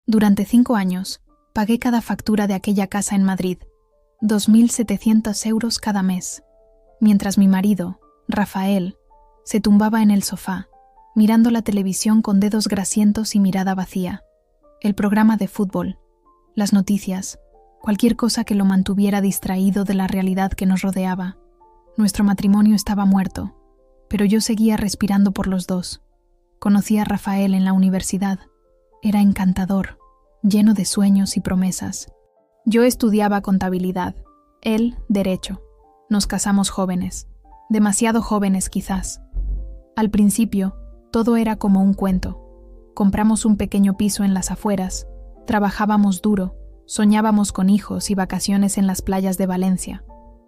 Durante 5 años, pagué cada factura de aquella casa en Madrid, 2.700 euros cada mes, mientras mi marido, Rafael, se tumbaba en el sofá, mirando la televisión con dedos grasientos y mirada vacía. El programa de fútbol, las noticias, cualquier cosa que lo mantuviera distraído de la realidad que nos rodeaba. Nuestro matrimonio estaba muerto, pero yo seguía respirando por los dos. Conocí a Rafael en la universidad. Era encantador, lleno de sueños y promesas. Yo estudiaba contabilidad, él derecho. Nos casamos jóvenes, demasiado jóvenes quizás. Al principio, todo era como un cuento. Compramos un pequeño piso en las afueras, trabajábamos duro, soñábamos con hijos y vacaciones en las playas de Valencia.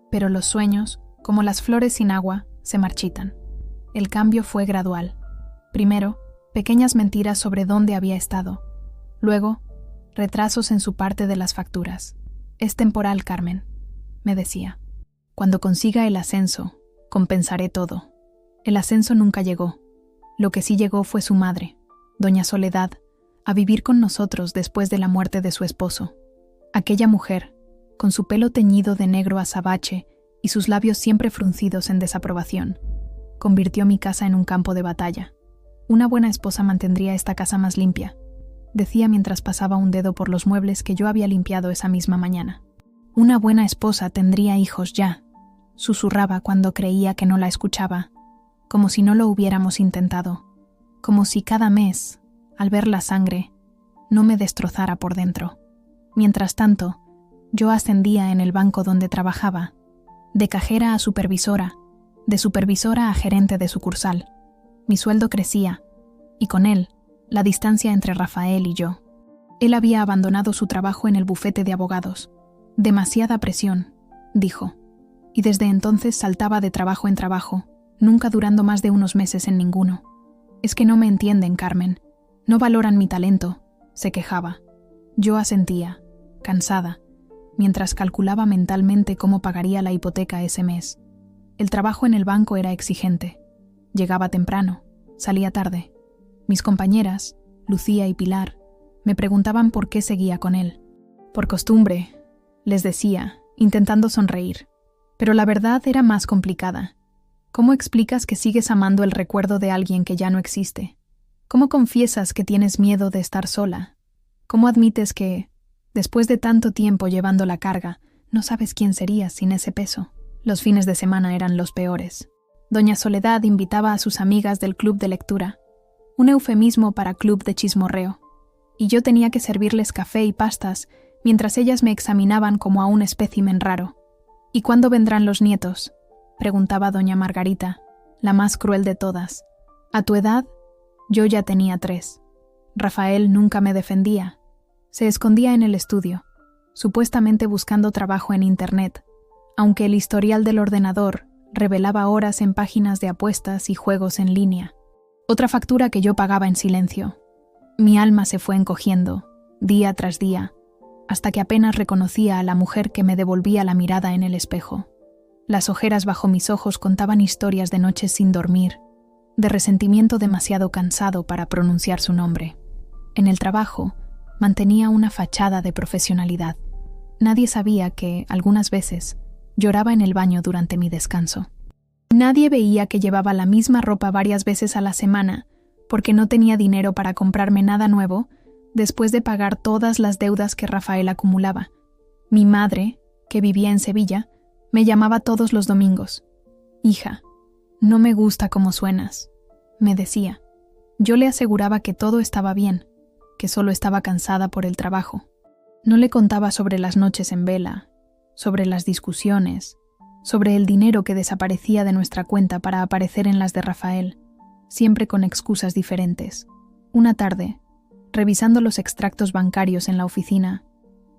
Pero los sueños, como las flores sin agua, se marchitan. El cambio fue gradual. Primero, pequeñas mentiras sobre dónde había estado. Luego, retrasos en su parte de las facturas. Es temporal, Carmen, me decía. Cuando consiga el ascenso, compensaré todo. El ascenso nunca llegó. Lo que sí llegó fue su madre, doña Soledad, a vivir con nosotros después de la muerte de su esposo. Aquella mujer, con su pelo teñido de negro azabache y sus labios siempre fruncidos en desaprobación, convirtió mi casa en un campo de batalla. Una buena esposa mantendría esta casa más limpia, decía mientras pasaba un dedo por los muebles que yo había limpiado esa misma mañana. Una buena esposa tendría hijos ya, susurraba cuando creía que no la escuchaba, como si no lo hubiéramos intentado, como si cada mes, al ver la sangre, no me destrozara por dentro. Mientras tanto, yo ascendía en el banco donde trabajaba, de cajera a supervisora, de supervisora a gerente de sucursal. Mi sueldo crecía, y con él, la distancia entre Rafael y yo. Él había abandonado su trabajo en el bufete de abogados. Demasiada presión, dijo, y desde entonces saltaba de trabajo en trabajo, nunca durando más de unos meses en ninguno. Es que no me entienden, Carmen. No valoran mi talento, se quejaba. Yo asentía, cansada, mientras calculaba mentalmente cómo pagaría la hipoteca ese mes. El trabajo en el banco era exigente. Llegaba temprano, salía tarde. Mis compañeras, Lucía y Pilar, me preguntaban por qué seguía con él. Por costumbre, les decía, intentando sonreír. Pero la verdad era más complicada. ¿Cómo explicas que sigues amando el recuerdo de alguien que ya no existe? ¿Cómo confiesas que tienes miedo de estar sola? ¿Cómo admites que, después de tanto tiempo llevando la carga, no sabes quién serías sin ese peso? Los fines de semana eran los peores. Doña Soledad invitaba a sus amigas del club de lectura, un eufemismo para club de chismorreo, y yo tenía que servirles café y pastas mientras ellas me examinaban como a un espécimen raro. ¿Y cuándo vendrán los nietos?, preguntaba doña Margarita, la más cruel de todas. A tu edad, yo ya tenía 3. Rafael nunca me defendía. Se escondía en el estudio, supuestamente buscando trabajo en Internet, aunque el historial del ordenador revelaba horas en páginas de apuestas y juegos en línea. Otra factura que yo pagaba en silencio. Mi alma se fue encogiendo, día tras día, hasta que apenas reconocía a la mujer que me devolvía la mirada en el espejo. Las ojeras bajo mis ojos contaban historias de noches sin dormir, de resentimiento demasiado cansado para pronunciar su nombre. En el trabajo, mantenía una fachada de profesionalidad. Nadie sabía que, algunas veces, lloraba en el baño durante mi descanso. Nadie veía que llevaba la misma ropa varias veces a la semana, porque no tenía dinero para comprarme nada nuevo, después de pagar todas las deudas que Rafael acumulaba. Mi madre, que vivía en Sevilla, me llamaba todos los domingos. «Hija, no me gusta cómo suenas», me decía. Yo le aseguraba que todo estaba bien, que solo estaba cansada por el trabajo. No le contaba sobre las noches en vela, sobre las discusiones, sobre el dinero que desaparecía de nuestra cuenta para aparecer en las de Rafael, siempre con excusas diferentes. Una tarde, revisando los extractos bancarios en la oficina,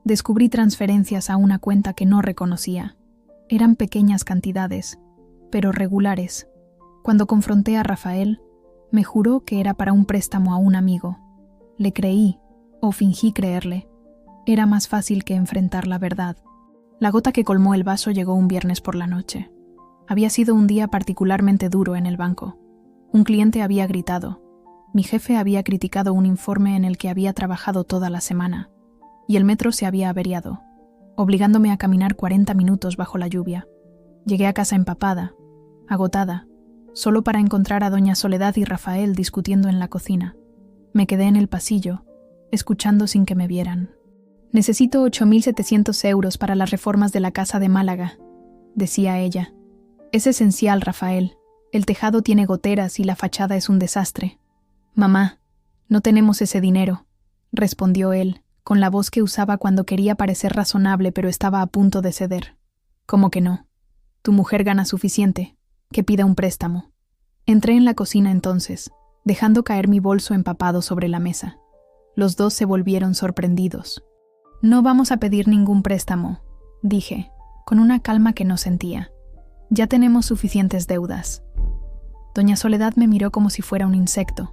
descubrí transferencias a una cuenta que no reconocía. Eran pequeñas cantidades, pero regulares. Cuando confronté a Rafael, me juró que era para un préstamo a un amigo. Le creí, o fingí creerle. Era más fácil que enfrentar la verdad. La gota que colmó el vaso llegó un viernes por la noche. Había sido un día particularmente duro en el banco. Un cliente había gritado. Mi jefe había criticado un informe en el que había trabajado toda la semana, y el metro se había averiado, obligándome a caminar 40 minutos bajo la lluvia. Llegué a casa empapada, agotada, solo para encontrar a doña Soledad y Rafael discutiendo en la cocina. Me quedé en el pasillo, escuchando sin que me vieran. «Necesito 8.700 euros para las reformas de la casa de Málaga», decía ella. «Es esencial, Rafael. El tejado tiene goteras y la fachada es un desastre». «Mamá, no tenemos ese dinero», respondió él, con la voz que usaba cuando quería parecer razonable pero estaba a punto de ceder. «¿Cómo que no? Tu mujer gana suficiente. Que pida un préstamo». Entré en la cocina entonces, dejando caer mi bolso empapado sobre la mesa. Los dos se volvieron sorprendidos. «No vamos a pedir ningún préstamo», dije, con una calma que no sentía. «Ya tenemos suficientes deudas». Doña Soledad me miró como si fuera un insecto.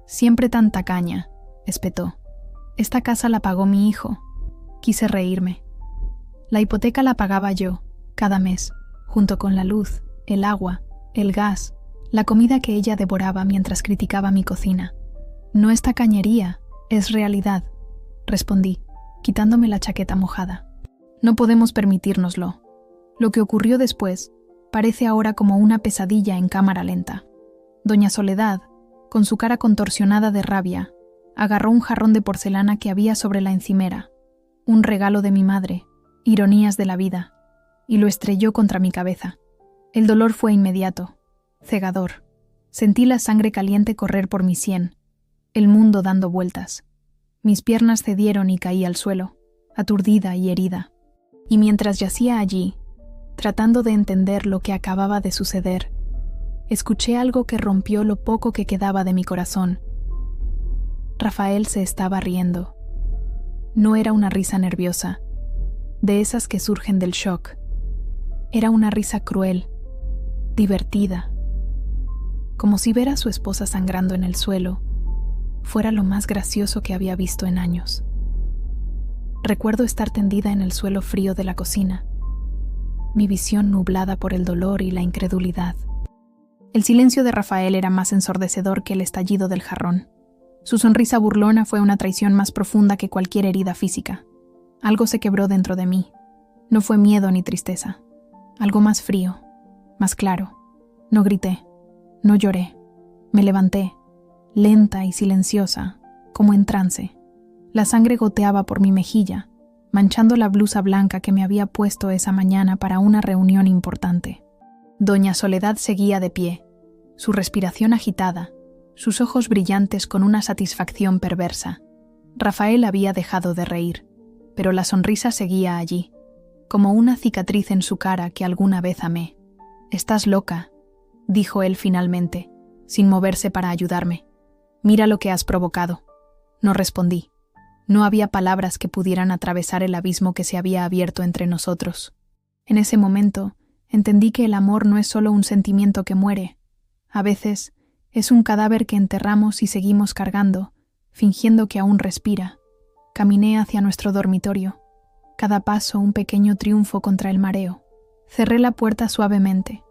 «Siempre tan tacaña», espetó. «Esta casa la pagó mi hijo». Quise reírme. La hipoteca la pagaba yo, cada mes, junto con la luz, el agua, el gas, la comida que ella devoraba mientras criticaba mi cocina. «No es tacañería, es realidad», respondí, quitándome la chaqueta mojada. «No podemos permitírnoslo. Lo que ocurrió después parece ahora como una pesadilla en cámara lenta». Doña Soledad, con su cara contorsionada de rabia, agarró un jarrón de porcelana que había sobre la encimera, un regalo de mi madre, ironías de la vida, y lo estrelló contra mi cabeza. El dolor fue inmediato, cegador. Sentí la sangre caliente correr por mi sien, el mundo dando vueltas. Mis piernas cedieron y caí al suelo, aturdida y herida. Y mientras yacía allí, tratando de entender lo que acababa de suceder, escuché algo que rompió lo poco que quedaba de mi corazón. Rafael se estaba riendo. No era una risa nerviosa, de esas que surgen del shock. Era una risa cruel, divertida, como si ver a su esposa sangrando en el suelo fuera lo más gracioso que había visto en años. Recuerdo estar tendida en el suelo frío de la cocina, mi visión nublada por el dolor y la incredulidad. El silencio de Rafael era más ensordecedor que el estallido del jarrón. Su sonrisa burlona fue una traición más profunda que cualquier herida física. Algo se quebró dentro de mí. No fue miedo ni tristeza. Algo más frío, más claro. No grité, no lloré. Me levanté, lenta y silenciosa, como en trance. La sangre goteaba por mi mejilla, manchando la blusa blanca que me había puesto esa mañana para una reunión importante. Doña Soledad seguía de pie, su respiración agitada, sus ojos brillantes con una satisfacción perversa. Rafael había dejado de reír, pero la sonrisa seguía allí, como una cicatriz en su cara que alguna vez amé. «Estás loca», dijo él finalmente, sin moverse para ayudarme. «Mira lo que has provocado». No respondí. No había palabras que pudieran atravesar el abismo que se había abierto entre nosotros. En ese momento, entendí que el amor no es solo un sentimiento que muere. A veces, es un cadáver que enterramos y seguimos cargando, fingiendo que aún respira. Caminé hacia nuestro dormitorio. Cada paso un pequeño triunfo contra el mareo. Cerré la puerta suavemente,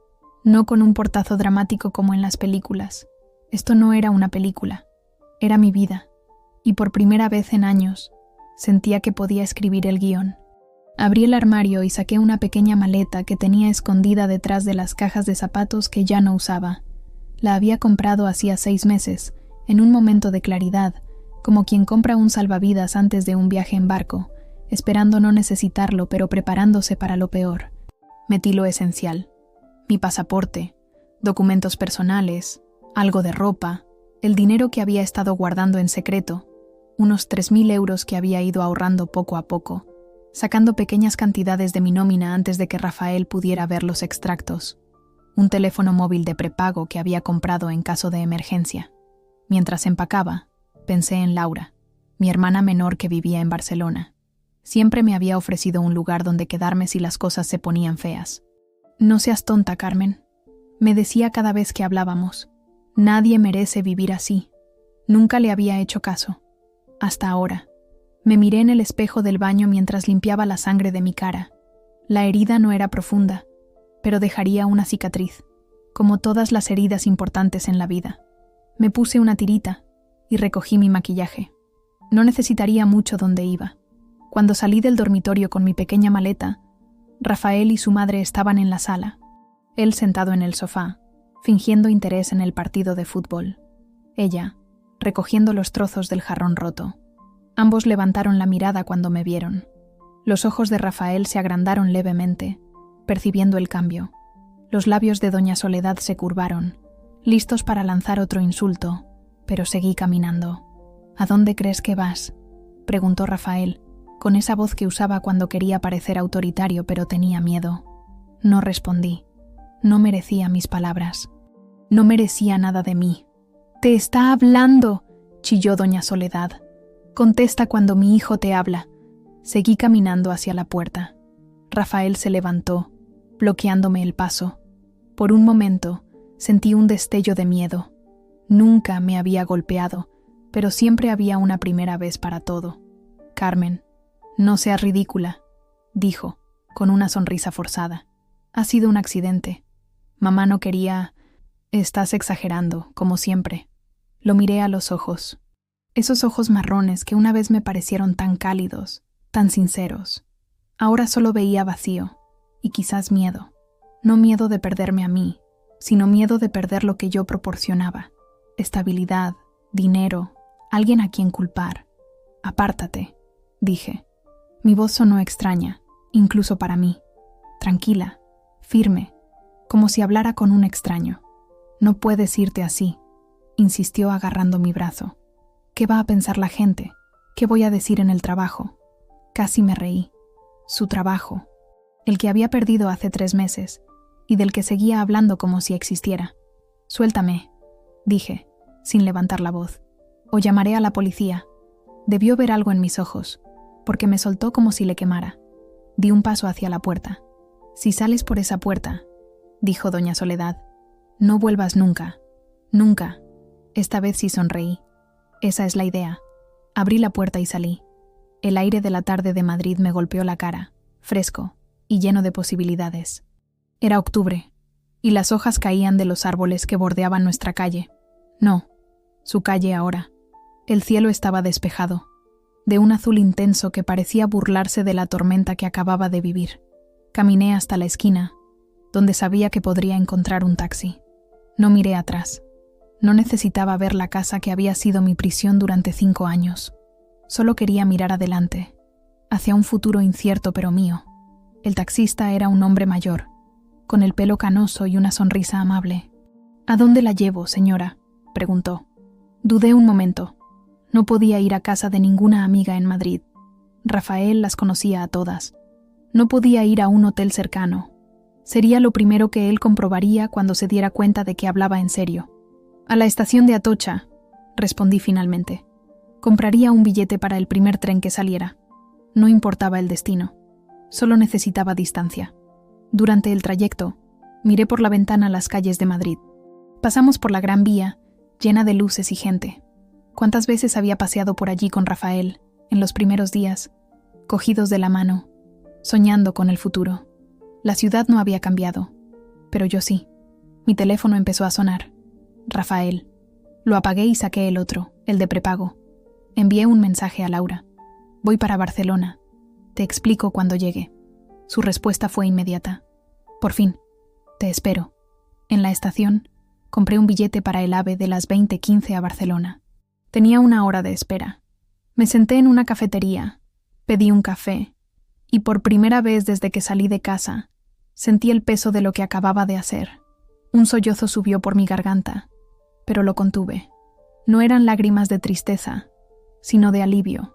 no con un portazo dramático como en las películas. Esto no era una película, era mi vida, y por primera vez en años sentía que podía escribir el guión. Abrí el armario y saqué una pequeña maleta que tenía escondida detrás de las cajas de zapatos que ya no usaba. La había comprado hacía 6 meses, en un momento de claridad, como quien compra un salvavidas antes de un viaje en barco, esperando no necesitarlo pero preparándose para lo peor. Metí lo esencial: mi pasaporte, documentos personales, algo de ropa, el dinero que había estado guardando en secreto, unos 3.000 euros que había ido ahorrando poco a poco, sacando pequeñas cantidades de mi nómina antes de que Rafael pudiera ver los extractos, un teléfono móvil de prepago que había comprado en caso de emergencia. Mientras empacaba, pensé en Laura, mi hermana menor que vivía en Barcelona. Siempre me había ofrecido un lugar donde quedarme si las cosas se ponían feas. «No seas tonta, Carmen», me decía cada vez que hablábamos. «Nadie merece vivir así». Nunca le había hecho caso. Hasta ahora. Me miré en el espejo del baño mientras limpiaba la sangre de mi cara. La herida no era profunda, pero dejaría una cicatriz, como todas las heridas importantes en la vida. Me puse una tirita, y recogí mi maquillaje. No necesitaría mucho donde iba. Cuando salí del dormitorio con mi pequeña maleta, Rafael y su madre estaban en la sala, él sentado en el sofá, fingiendo interés en el partido de fútbol. Ella, recogiendo los trozos del jarrón roto. Ambos levantaron la mirada cuando me vieron. Los ojos de Rafael se agrandaron levemente, percibiendo el cambio. Los labios de doña Soledad se curvaron, listos para lanzar otro insulto, pero seguí caminando. «¿A dónde crees que vas?», preguntó Rafael, con esa voz que usaba cuando quería parecer autoritario pero tenía miedo. No respondí. No merecía mis palabras. No merecía nada de mí. «¡Te está hablando!», chilló doña Soledad. «Contesta cuando mi hijo te habla». Seguí caminando hacia la puerta. Rafael se levantó, bloqueándome el paso. Por un momento, sentí un destello de miedo. Nunca me había golpeado, pero siempre había una primera vez para todo. «Carmen, no seas ridícula», dijo, con una sonrisa forzada. «Ha sido un accidente. Mamá no quería...». «Estás exagerando, como siempre». Lo miré a los ojos. Esos ojos marrones que una vez me parecieron tan cálidos, tan sinceros. Ahora solo veía vacío, y quizás miedo. No miedo de perderme a mí, sino miedo de perder lo que yo proporcionaba. Estabilidad, dinero, alguien a quien culpar. «Apártate», dije. Mi voz sonó extraña, incluso para mí. Tranquila, firme, como si hablara con un extraño. «No puedes irte así», insistió agarrando mi brazo. «¿Qué va a pensar la gente? ¿Qué voy a decir en el trabajo?». Casi me reí. Su trabajo, el que había perdido hace 3 meses, y del que seguía hablando como si existiera. «Suéltame», dije, sin levantar la voz. «O llamaré a la policía». Debió ver algo en mis ojos, porque me soltó como si le quemara. Di un paso hacia la puerta. «Si sales por esa puerta», dijo doña Soledad, «no vuelvas nunca, nunca». Esta vez sí sonreí. Esa es la idea. Abrí la puerta y salí. El aire de la tarde de Madrid me golpeó la cara, fresco y lleno de posibilidades. Era octubre, y las hojas caían de los árboles que bordeaban nuestra calle. No, su calle ahora. El cielo estaba despejado, de un azul intenso que parecía burlarse de la tormenta que acababa de vivir. Caminé hasta la esquina, donde sabía que podría encontrar un taxi. No miré atrás. No necesitaba ver la casa que había sido mi prisión durante 5 años. Solo quería mirar adelante, hacia un futuro incierto pero mío. El taxista era un hombre mayor, con el pelo canoso y una sonrisa amable. «¿A dónde la llevo, señora?», preguntó. Dudé un momento. No podía ir a casa de ninguna amiga en Madrid. Rafael las conocía a todas. No podía ir a un hotel cercano. Sería lo primero que él comprobaría cuando se diera cuenta de que hablaba en serio. «A la estación de Atocha», respondí finalmente. Compraría un billete para el primer tren que saliera. No importaba el destino. Solo necesitaba distancia. Durante el trayecto, miré por la ventana las calles de Madrid. Pasamos por la Gran Vía, llena de luces y gente. ¿Cuántas veces había paseado por allí con Rafael, en los primeros días, cogidos de la mano, soñando con el futuro? La ciudad no había cambiado, pero yo sí. Mi teléfono empezó a sonar. Rafael. Lo apagué y saqué el otro, el de prepago. Envié un mensaje a Laura. «Voy para Barcelona. Te explico cuando llegue». Su respuesta fue inmediata. «Por fin. Te espero». En la estación, compré un billete para el AVE de las 20:15 a Barcelona. Tenía 1 hora de espera. Me senté en una cafetería, pedí un café, y por primera vez desde que salí de casa, sentí el peso de lo que acababa de hacer. Un sollozo subió por mi garganta, pero lo contuve. No eran lágrimas de tristeza, sino de alivio,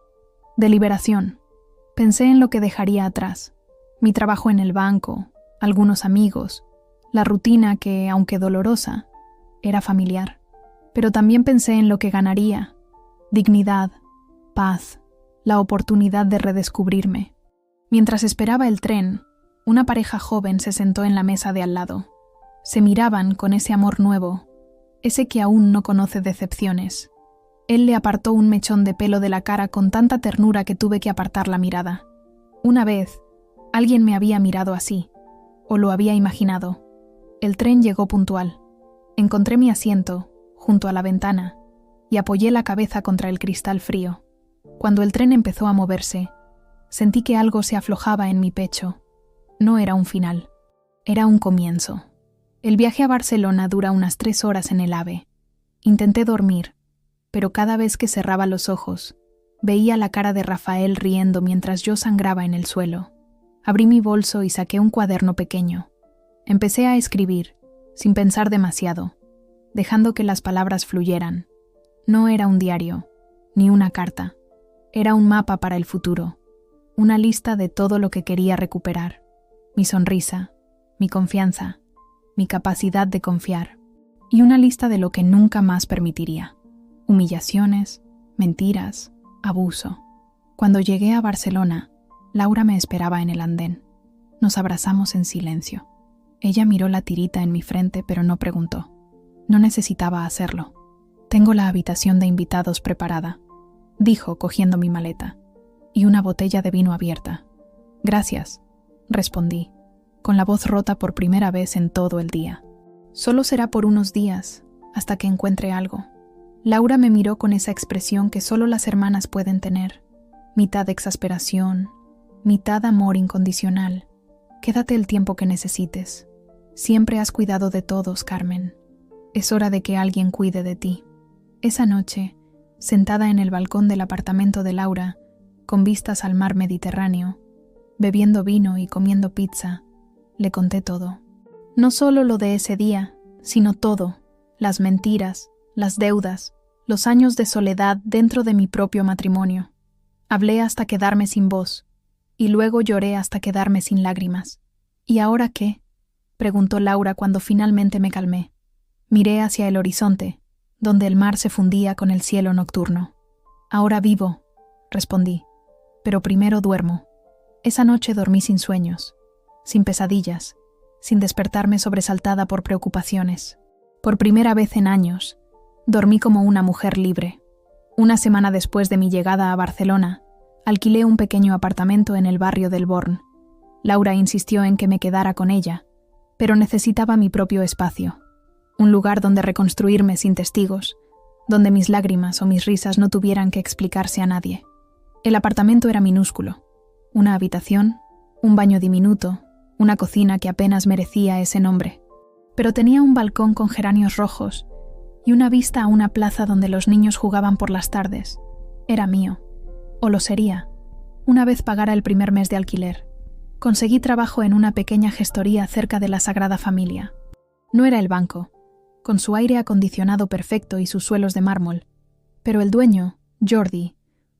de liberación. Pensé en lo que dejaría atrás, mi trabajo en el banco, algunos amigos, la rutina que, aunque dolorosa, era familiar. Pero también pensé en lo que ganaría: dignidad, paz, la oportunidad de redescubrirme. Mientras esperaba el tren, una pareja joven se sentó en la mesa de al lado. Se miraban con ese amor nuevo, ese que aún no conoce decepciones. Él le apartó un mechón de pelo de la cara con tanta ternura que tuve que apartar la mirada. Una vez, alguien me había mirado así, o lo había imaginado. El tren llegó puntual. Encontré mi asiento, junto a la ventana, y apoyé la cabeza contra el cristal frío. Cuando el tren empezó a moverse, sentí que algo se aflojaba en mi pecho. No era un final, era un comienzo. El viaje a Barcelona dura unas 3 horas en el AVE. Intenté dormir, pero cada vez que cerraba los ojos, veía la cara de Rafael riendo mientras yo sangraba en el suelo. Abrí mi bolso y saqué un cuaderno pequeño. Empecé a escribir, sin pensar demasiado, dejando que las palabras fluyeran. No era un diario, ni una carta. Era un mapa para el futuro, una lista de todo lo que quería recuperar. Mi sonrisa, mi confianza, mi capacidad de confiar, y una lista de lo que nunca más permitiría. Humillaciones, mentiras, abuso. Cuando llegué a Barcelona, Laura me esperaba en el andén. Nos abrazamos en silencio. Ella miró la tirita en mi frente, pero no preguntó. No necesitaba hacerlo. Tengo la habitación de invitados preparada, dijo cogiendo mi maleta, y una botella de vino abierta. Gracias, respondí, con la voz rota por primera vez en todo el día. Solo será por unos días, hasta que encuentre algo. Laura me miró con esa expresión que solo las hermanas pueden tener. Mitad exasperación, mitad amor incondicional. Quédate el tiempo que necesites. Siempre has cuidado de todos, Carmen. Es hora de que alguien cuide de ti. Esa noche, sentada en el balcón del apartamento de Laura, con vistas al mar Mediterráneo, bebiendo vino y comiendo pizza, le conté todo. No solo lo de ese día, sino todo, las mentiras, las deudas, los años de soledad dentro de mi propio matrimonio. Hablé hasta quedarme sin voz, y luego lloré hasta quedarme sin lágrimas. ¿Y ahora qué?, preguntó Laura cuando finalmente me calmé. Miré hacia el horizonte, donde el mar se fundía con el cielo nocturno. Ahora vivo, respondí, pero primero duermo. Esa noche dormí sin sueños, sin pesadillas, sin despertarme sobresaltada por preocupaciones. Por primera vez en años, dormí como una mujer libre. Una semana después de mi llegada a Barcelona, alquilé un pequeño apartamento en el barrio del Born. Laura insistió en que me quedara con ella, pero necesitaba mi propio espacio, un lugar donde reconstruirme sin testigos, donde mis lágrimas o mis risas no tuvieran que explicarse a nadie. El apartamento era minúsculo, una habitación, un baño diminuto, una cocina que apenas merecía ese nombre, pero tenía un balcón con geranios rojos y una vista a una plaza donde los niños jugaban por las tardes. Era mío, o lo sería, una vez pagara el primer mes de alquiler. Conseguí trabajo en una pequeña gestoría cerca de la Sagrada Familia. No era el banco, con su aire acondicionado perfecto y sus suelos de mármol, pero el dueño, Jordi,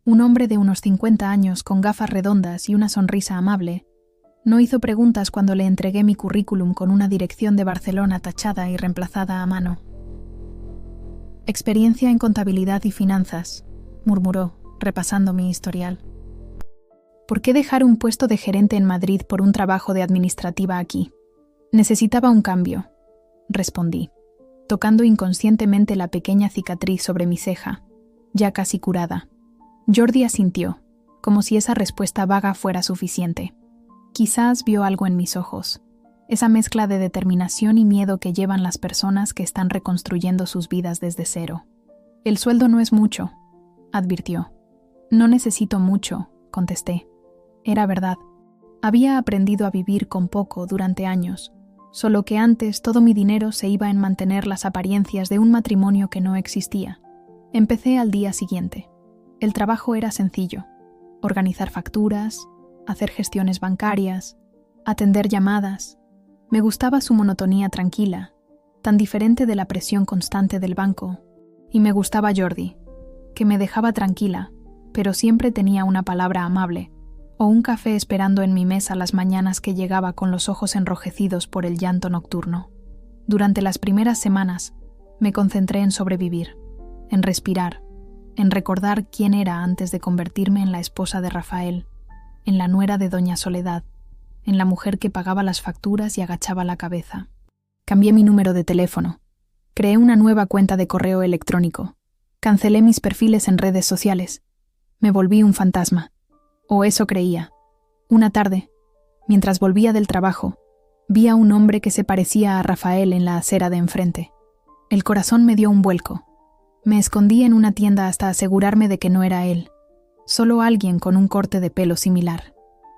un hombre de unos 50 años con gafas redondas y una sonrisa amable, no hizo preguntas cuando le entregué mi currículum con una dirección de Barcelona tachada y reemplazada a mano. Experiencia en contabilidad y finanzas, murmuró, repasando mi historial. ¿Por qué dejar un puesto de gerente en Madrid por un trabajo de administrativa aquí? Necesitaba un cambio, respondí, tocando inconscientemente la pequeña cicatriz sobre mi ceja, ya casi curada. Jordi asintió, como si esa respuesta vaga fuera suficiente. Quizás vio algo en mis ojos, esa mezcla de determinación y miedo que llevan las personas que están reconstruyendo sus vidas desde cero. El sueldo no es mucho, advirtió. No necesito mucho, contesté. Era verdad. Había aprendido a vivir con poco durante años, solo que antes todo mi dinero se iba en mantener las apariencias de un matrimonio que no existía. Empecé al día siguiente. El trabajo era sencillo: organizar facturas, hacer gestiones bancarias, atender llamadas. Me gustaba su monotonía tranquila, tan diferente de la presión constante del banco, y me gustaba Jordi, que me dejaba tranquila, pero siempre tenía una palabra amable, o un café esperando en mi mesa las mañanas que llegaba con los ojos enrojecidos por el llanto nocturno. Durante las primeras semanas, me concentré en sobrevivir, en respirar, en recordar quién era antes de convertirme en la esposa de Rafael, en la nuera de Doña Soledad, en la mujer que pagaba las facturas y agachaba la cabeza. Cambié mi número de teléfono, creé una nueva cuenta de correo electrónico, cancelé mis perfiles en redes sociales. Me volví un fantasma. O eso creía. Una tarde, mientras volvía del trabajo, vi a un hombre que se parecía a Rafael en la acera de enfrente. El corazón me dio un vuelco. Me escondí en una tienda hasta asegurarme de que no era él, solo alguien con un corte de pelo similar.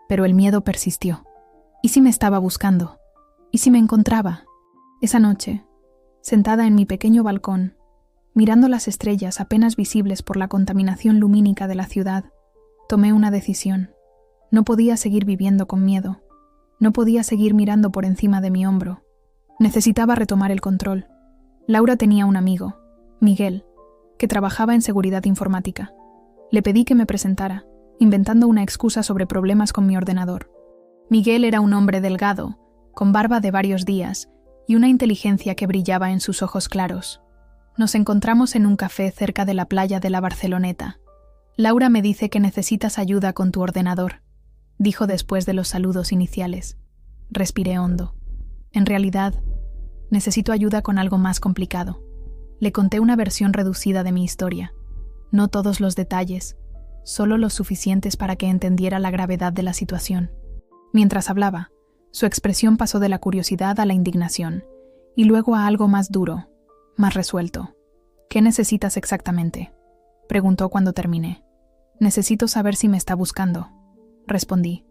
Pero el miedo persistió. ¿Y si me estaba buscando? ¿Y si me encontraba? Esa noche, sentada en mi pequeño balcón, mirando las estrellas apenas visibles por la contaminación lumínica de la ciudad, tomé una decisión. No podía seguir viviendo con miedo. No podía seguir mirando por encima de mi hombro. Necesitaba retomar el control. Laura tenía un amigo, Miguel, que trabajaba en seguridad informática. Le pedí que me presentara, inventando una excusa sobre problemas con mi ordenador. Miguel era un hombre delgado, con barba de varios días y una inteligencia que brillaba en sus ojos claros. Nos encontramos en un café cerca de la playa de la Barceloneta. Laura me dice que necesitas ayuda con tu ordenador, dijo después de los saludos iniciales. Respiré hondo. En realidad, necesito ayuda con algo más complicado. Le conté una versión reducida de mi historia. No todos los detalles, solo los suficientes para que entendiera la gravedad de la situación. Mientras hablaba, su expresión pasó de la curiosidad a la indignación, y luego a algo más duro, más resuelto. ¿Qué necesitas exactamente?, preguntó cuando terminé. Necesito saber si me está buscando, respondí,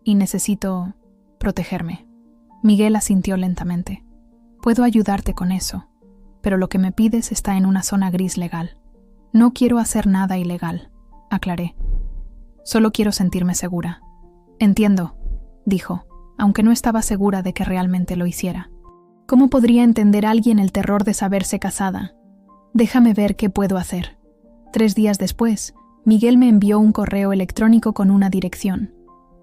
y necesito protegerme. Miguel asintió lentamente. Puedo ayudarte con eso, pero lo que me pides está en una zona gris legal. No quiero hacer nada ilegal, aclaré. Solo quiero sentirme segura. Entiendo, dijo, aunque no estaba segura de que realmente lo hiciera. ¿Cómo podría entender alguien el terror de saberse casada? Déjame ver qué puedo hacer. 3 días después, Miguel me envió un correo electrónico con una dirección.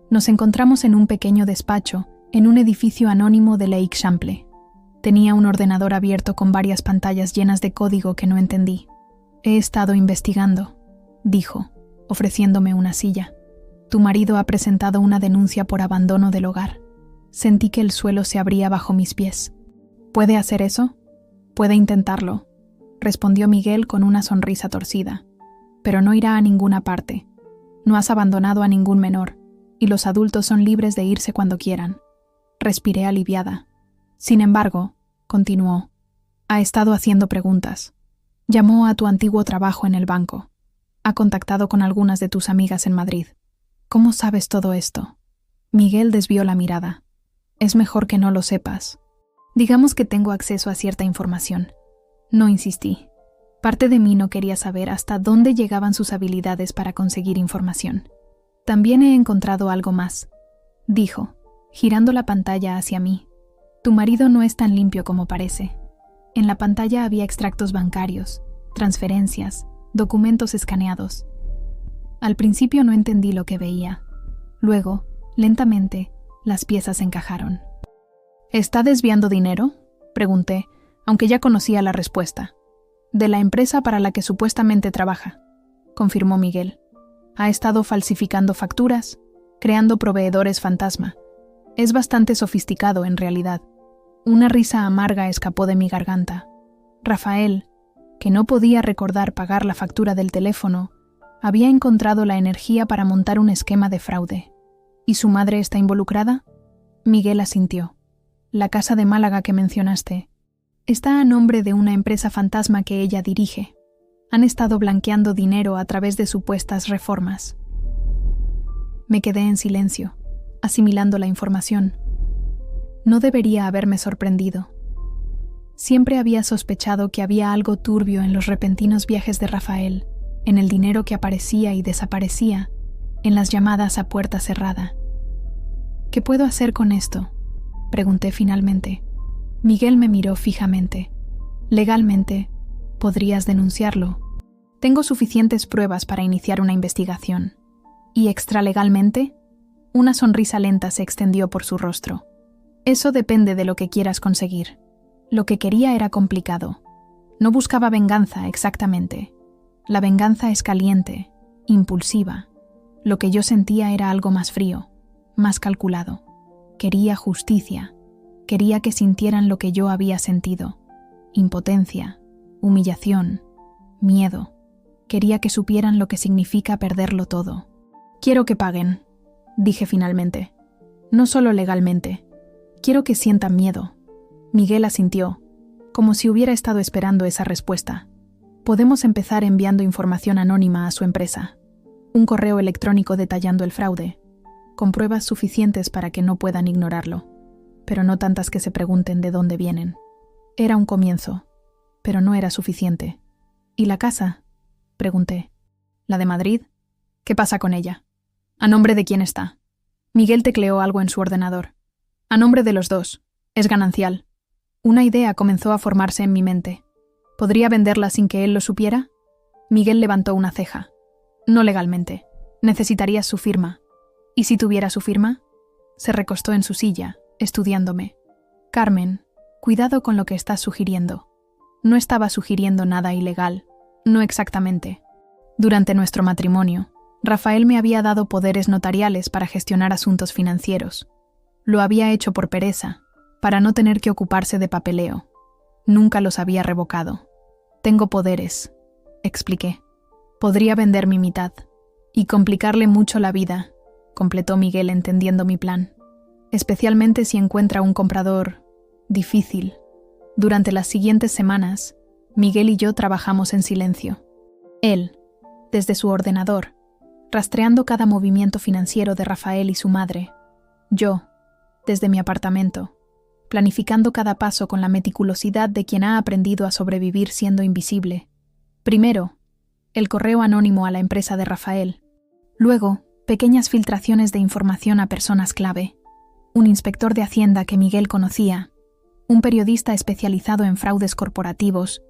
Nos encontramos en un pequeño despacho, en un edificio anónimo de l'Eixample. Tenía un ordenador abierto con varias pantallas llenas de código que no entendí. He estado investigando, dijo, ofreciéndome una silla. Tu marido ha presentado una denuncia por abandono del hogar. Sentí que el suelo se abría bajo mis pies. ¿Puede hacer eso? Puede intentarlo, respondió Miguel con una sonrisa torcida. Pero no irá a ninguna parte. No has abandonado a ningún menor, y los adultos son libres de irse cuando quieran. Respiré aliviada. Sin embargo, continuó, ha estado haciendo preguntas. Llamó a tu antiguo trabajo en el banco. Ha contactado con algunas de tus amigas en Madrid. ¿Cómo sabes todo esto? Miguel desvió la mirada. Es mejor que no lo sepas. Digamos que tengo acceso a cierta información. No insistí. Parte de mí no quería saber hasta dónde llegaban sus habilidades para conseguir información. También he encontrado algo más, dijo, girando la pantalla hacia mí. Tu marido no es tan limpio como parece. En la pantalla había extractos bancarios, transferencias, documentos escaneados. Al principio no entendí lo que veía. Luego, lentamente, las piezas encajaron. ¿Está desviando dinero?, pregunté, aunque ya conocía la respuesta. De la empresa para la que supuestamente trabaja, confirmó Miguel. Ha estado falsificando facturas, creando proveedores fantasma. Es bastante sofisticado en realidad. Una risa amarga escapó de mi garganta. Rafael, que no podía recordar pagar la factura del teléfono, había encontrado la energía para montar un esquema de fraude. ¿Y su madre está involucrada? Miguel asintió. La casa de Málaga que mencionaste está a nombre de una empresa fantasma que ella dirige. Han estado blanqueando dinero a través de supuestas reformas. Me quedé en silencio, asimilando la información. No debería haberme sorprendido. Siempre había sospechado que había algo turbio en los repentinos viajes de Rafael, en el dinero que aparecía y desaparecía, en las llamadas a puerta cerrada. ¿Qué puedo hacer con esto?, pregunté finalmente. Miguel me miró fijamente. Legalmente, podrías denunciarlo. Tengo suficientes pruebas para iniciar una investigación. ¿Y extralegalmente? Una sonrisa lenta se extendió por su rostro. Eso depende de lo que quieras conseguir. Lo que quería era complicado. No buscaba venganza exactamente. La venganza es caliente, impulsiva. Lo que yo sentía era algo más frío, más calculado. Quería justicia. Quería que sintieran lo que yo había sentido. Impotencia, humillación, miedo. Quería que supieran lo que significa perderlo todo. Quiero que paguen, dije finalmente. No solo legalmente. Quiero que sientan miedo. Miguel asintió, como si hubiera estado esperando esa respuesta. Podemos empezar enviando información anónima a su empresa. Un correo electrónico detallando el fraude, con pruebas suficientes para que no puedan ignorarlo, pero no tantas que se pregunten de dónde vienen. Era un comienzo, pero no era suficiente. ¿Y la casa?, pregunté. ¿La de Madrid? ¿Qué pasa con ella? ¿A nombre de quién está? Miguel tecleó algo en su ordenador. A nombre de los dos. Es ganancial. Una idea comenzó a formarse en mi mente. ¿Podría venderla sin que él lo supiera? Miguel levantó una ceja. No legalmente. Necesitarías su firma. ¿Y si tuviera su firma? Se recostó en su silla, estudiándome. Carmen, cuidado con lo que estás sugiriendo. No estaba sugiriendo nada ilegal. No exactamente. Durante nuestro matrimonio, Rafael me había dado poderes notariales para gestionar asuntos financieros. Lo había hecho por pereza, para no tener que ocuparse de papeleo. Nunca los había revocado. Tengo poderes, expliqué. Podría vender mi mitad y complicarle mucho la vida, completó Miguel entendiendo mi plan. Especialmente si encuentra un comprador difícil. Durante las siguientes semanas, Miguel y yo trabajamos en silencio. Él, desde su ordenador, rastreando cada movimiento financiero de Rafael y su madre. Yo, desde mi apartamento, planificando cada paso con la meticulosidad de quien ha aprendido a sobrevivir siendo invisible. Primero, el correo anónimo a la empresa de Rafael. Luego, pequeñas filtraciones de información a personas clave. Un inspector de Hacienda que Miguel conocía, un periodista especializado en fraudes corporativos,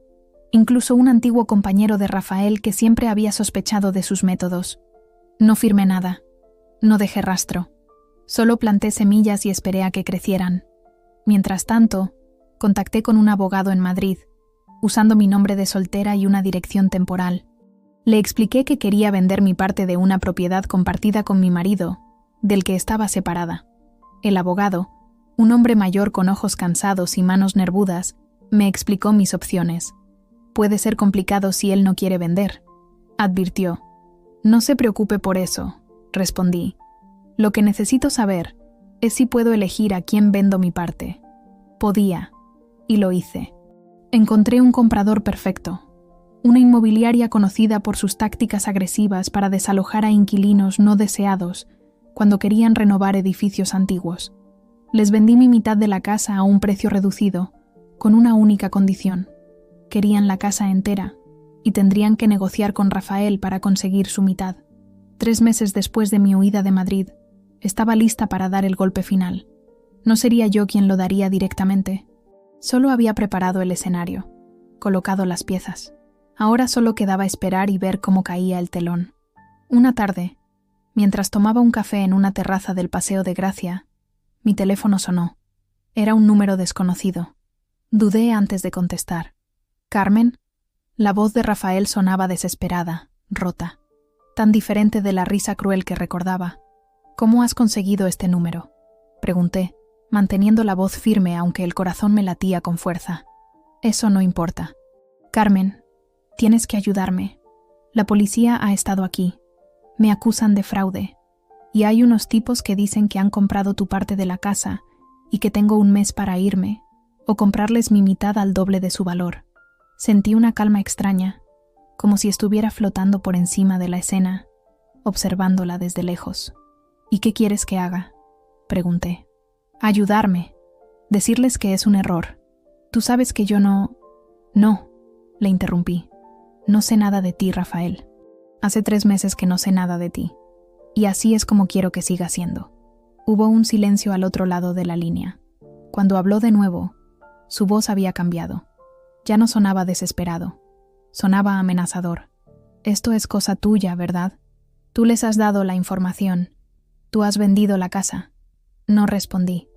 incluso un antiguo compañero de Rafael que siempre había sospechado de sus métodos. No firmé nada. No dejé rastro. Solo planté semillas y esperé a que crecieran. Mientras tanto, contacté con un abogado en Madrid, usando mi nombre de soltera y una dirección temporal. Le expliqué que quería vender mi parte de una propiedad compartida con mi marido, del que estaba separada. El abogado, un hombre mayor con ojos cansados y manos nervudas, me explicó mis opciones. Puede ser complicado si él no quiere vender, advirtió. No se preocupe por eso, respondí. Lo que necesito saber es si puedo elegir a quién vendo mi parte. Podía, y lo hice. Encontré un comprador perfecto, una inmobiliaria conocida por sus tácticas agresivas para desalojar a inquilinos no deseados cuando querían renovar edificios antiguos. Les vendí mi mitad de la casa a un precio reducido, con una única condición. Querían la casa entera, y tendrían que negociar con Rafael para conseguir su mitad. 3 meses después de mi huida de Madrid, estaba lista para dar el golpe final. No sería yo quien lo daría directamente. Solo había preparado el escenario, colocado las piezas. Ahora solo quedaba esperar y ver cómo caía el telón. Una tarde, mientras tomaba un café en una terraza del Paseo de Gracia, mi teléfono sonó. Era un número desconocido. Dudé antes de contestar. ¿Carmen? La voz de Rafael sonaba desesperada, rota, tan diferente de la risa cruel que recordaba. ¿Cómo has conseguido este número?, pregunté, manteniendo la voz firme aunque el corazón me latía con fuerza. Eso no importa. Carmen, tienes que ayudarme. La policía ha estado aquí. Me acusan de fraude. Y hay unos tipos que dicen que han comprado tu parte de la casa y que tengo un mes para irme, o comprarles mi mitad al doble de su valor. Sentí una calma extraña, como si estuviera flotando por encima de la escena, observándola desde lejos. ¿Y qué quieres que haga?, pregunté. Ayudarme. Decirles que es un error. Tú sabes que yo no... No, le interrumpí. No sé nada de ti, Rafael. Hace 3 meses que no sé nada de ti. Y así es como quiero que siga siendo. Hubo un silencio al otro lado de la línea. Cuando habló de nuevo, su voz había cambiado. Ya no sonaba desesperado. Sonaba amenazador. Esto es cosa tuya, ¿verdad? Tú les has dado la información. Tú has vendido la casa. No respondí.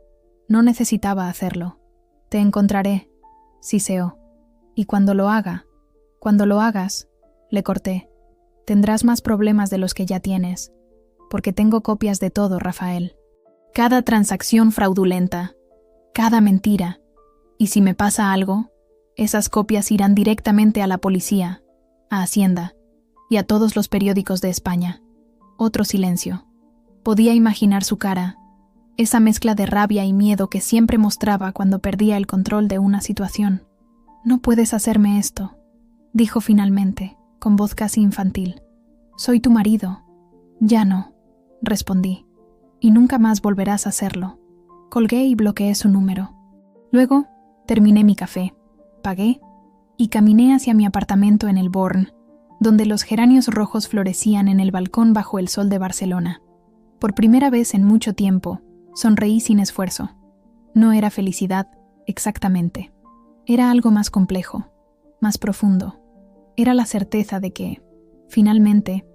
No necesitaba hacerlo. Te encontraré, siseó. Y cuando lo hagas, le corté. Tendrás más problemas de los que ya tienes, porque tengo copias de todo, Rafael. Cada transacción fraudulenta, cada mentira. Y si me pasa algo, esas copias irán directamente a la policía, a Hacienda y a todos los periódicos de España. Otro silencio. Podía imaginar su cara, esa mezcla de rabia y miedo que siempre mostraba cuando perdía el control de una situación. No puedes hacerme esto, dijo finalmente, con voz casi infantil. Soy tu marido. Ya no, respondí, y nunca más volverás a hacerlo. Colgué y bloqueé su número. Luego, terminé mi café, pagué y caminé hacia mi apartamento en el Born, donde los geranios rojos florecían en el balcón bajo el sol de Barcelona. Por primera vez en mucho tiempo, sonreí sin esfuerzo. No era felicidad, exactamente. Era algo más complejo, más profundo. Era la certeza de que, finalmente,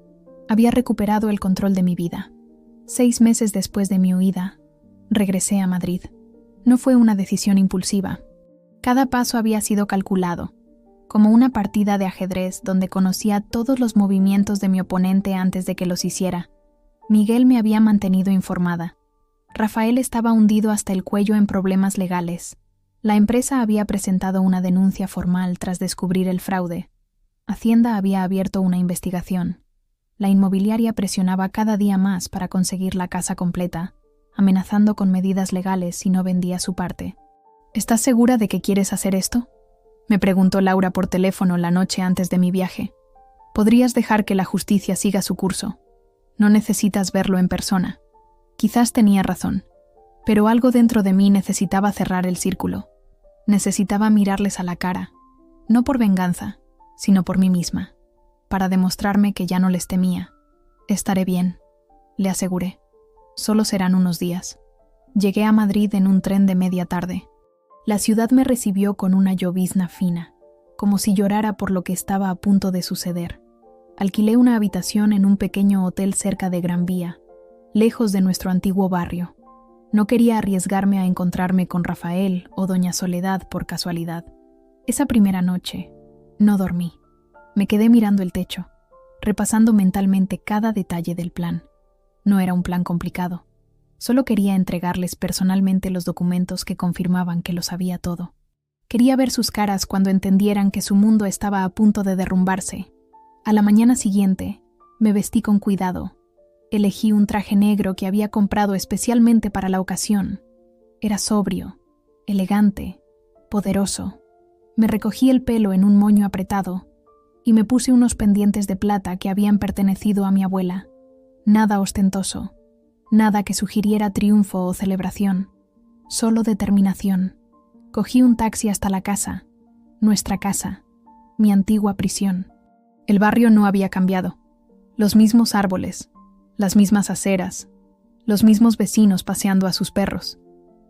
había recuperado el control de mi vida. 6 meses después de mi huida, regresé a Madrid. No fue una decisión impulsiva. Cada paso había sido calculado, como una partida de ajedrez donde conocía todos los movimientos de mi oponente antes de que los hiciera. Miguel me había mantenido informada. Rafael estaba hundido hasta el cuello en problemas legales. La empresa había presentado una denuncia formal tras descubrir el fraude. Hacienda había abierto una investigación. La inmobiliaria presionaba cada día más para conseguir la casa completa, amenazando con medidas legales si no vendía su parte. ¿Estás segura de que quieres hacer esto?, me preguntó Laura por teléfono la noche antes de mi viaje. Podrías dejar que la justicia siga su curso. No necesitas verlo en persona. Quizás tenía razón, pero algo dentro de mí necesitaba cerrar el círculo. Necesitaba mirarles a la cara, no por venganza, sino por mí misma, para demostrarme que ya no les temía. Estaré bien, le aseguré. Solo serán unos días. Llegué a Madrid en un tren de media tarde. La ciudad me recibió con una llovizna fina, como si llorara por lo que estaba a punto de suceder. Alquilé una habitación en un pequeño hotel cerca de Gran Vía, lejos de nuestro antiguo barrio. No quería arriesgarme a encontrarme con Rafael o doña Soledad por casualidad. Esa primera noche, no dormí. Me quedé mirando el techo, repasando mentalmente cada detalle del plan. No era un plan complicado. Solo quería entregarles personalmente los documentos que confirmaban que lo sabía todo. Quería ver sus caras cuando entendieran que su mundo estaba a punto de derrumbarse. A la mañana siguiente, me vestí con cuidado. Elegí un traje negro que había comprado especialmente para la ocasión. Era sobrio, elegante, poderoso. Me recogí el pelo en un moño apretado y me puse unos pendientes de plata que habían pertenecido a mi abuela. Nada ostentoso. Nada que sugiriera triunfo o celebración, solo determinación. Cogí un taxi hasta la casa, nuestra casa, mi antigua prisión. El barrio no había cambiado. Los mismos árboles, las mismas aceras, los mismos vecinos paseando a sus perros.